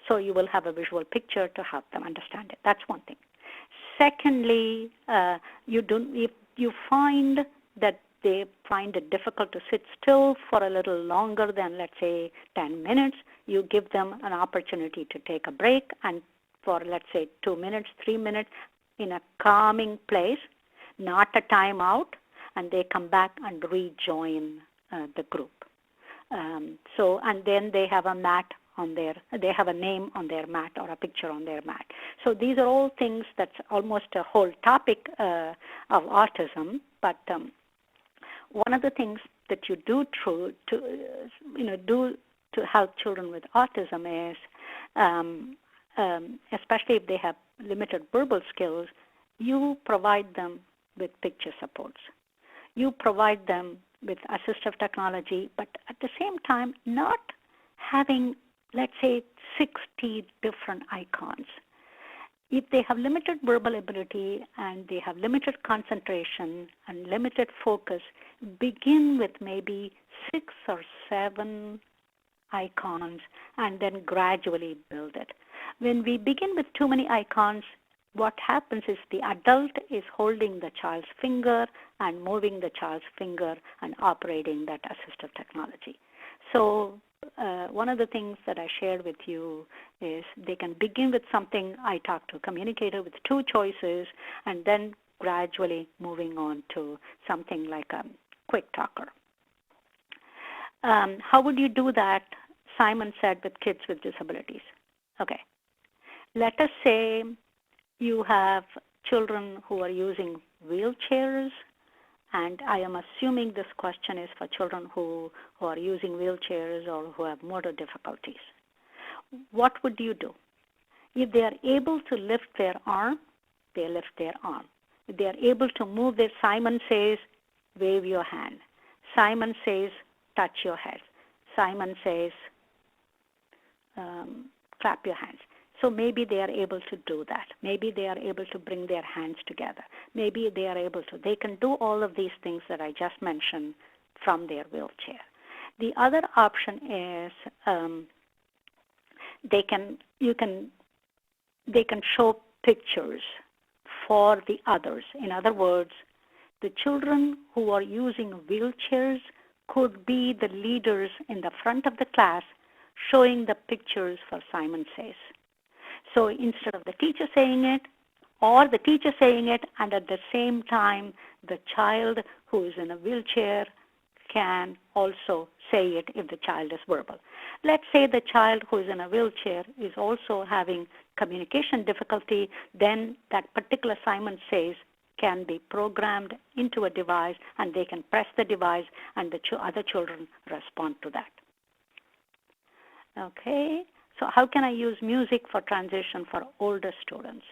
So you will have a visual picture to help them understand it. That's one thing. Secondly, if you find that they find it difficult to sit still for a little longer than, let's say, 10 minutes, you give them an opportunity to take a break, and for, let's say, 2 minutes, 3 minutes in a calming place, not a timeout, and they come back and rejoin the group. And then they have a mat they have a name on their mat or a picture on their mat. So these are all things that's almost a whole topic of autism. But one of the things that you do to help children with autism is, especially if they have limited verbal skills, you provide them with picture supports. you provide them with assistive technology, but at the same time, not having, let's say, 60 different icons. If they have limited verbal ability and they have limited concentration and limited focus, begin with maybe 6 or 7 icons and then gradually build it. When we begin with too many icons, what happens is the adult is holding the child's finger and moving the child's finger and operating that assistive technology. So one of the things that I shared with you is they can begin with something. I talk to a communicator with 2 choices and then gradually moving on to something like a quick talker. How would you do that? Simon said with kids with disabilities. Okay. Let us say you have children who are using wheelchairs, and I am assuming this question is for children who are using wheelchairs or who have motor difficulties. What would you do? If they are able to lift their arm, they lift their arm. If they are able to move their, Simon says, wave your hand. Simon says, touch your head. Simon says, clap your hands. So maybe they are able to do that. Maybe they are able to bring their hands together. Maybe they are able to. They can do all of these things that I just mentioned from their wheelchair. The other option is they can show pictures for the others. In other words, the children who are using wheelchairs could be the leaders in the front of the class showing the pictures for Simon Says. So instead of the teacher saying it, or the teacher saying it, and at the same time, the child who is in a wheelchair can also say it if the child is verbal. Let's say the child who is in a wheelchair is also having communication difficulty, then that particular Simon Says can be programmed into a device, and they can press the device, and the other children respond to that. Okay, so how can I use music for transition for older students?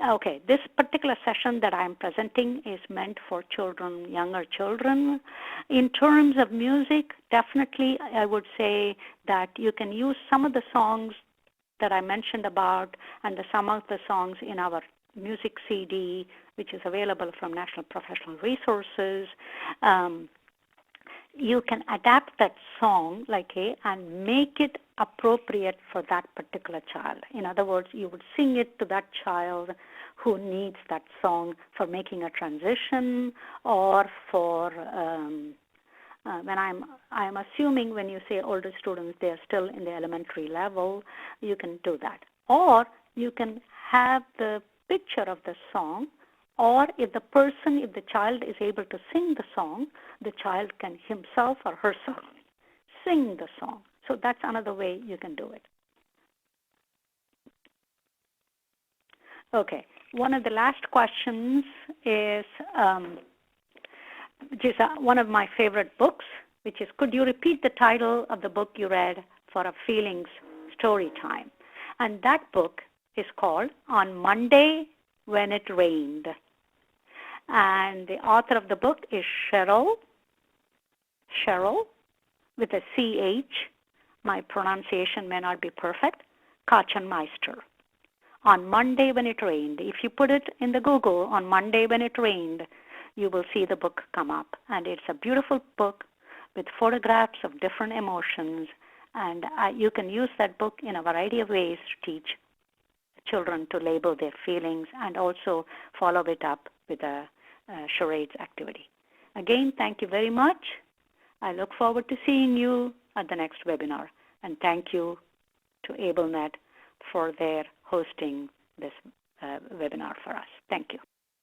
Okay, this particular session that I'm presenting is meant for children, younger children. In terms of music, definitely I would say that you can use some of the songs that I mentioned about and some of the songs in our music CD, which is available from National Professional Resources. You can adapt that song and make it appropriate for that particular child. In other words, you would sing it to that child who needs that song for making a transition, or for when I'm assuming when you say older students, they're still in the elementary level, you can do that. Or you can have the picture of the song, or if the child is able to sing the song, the child can himself or herself sing the song. So that's another way you can do it. Okay, one of the last questions is, which is one of my favorite books, which is, could you repeat the title of the book you read for a feelings story time? And that book is called On Monday When It Rained. And the author of the book is Cheryl, with a CH. My pronunciation may not be perfect, Kachenmeister. On Monday When It Rained. If you put it in the Google, On Monday When It Rained, you will see the book come up. And it's a beautiful book with photographs of different emotions. And you can use that book in a variety of ways to teach children to label their feelings and also follow it up with a charades activity. Again, thank you very much. I look forward to seeing you at the next webinar. And thank you to AbleNet for their hosting this webinar for us. Thank you.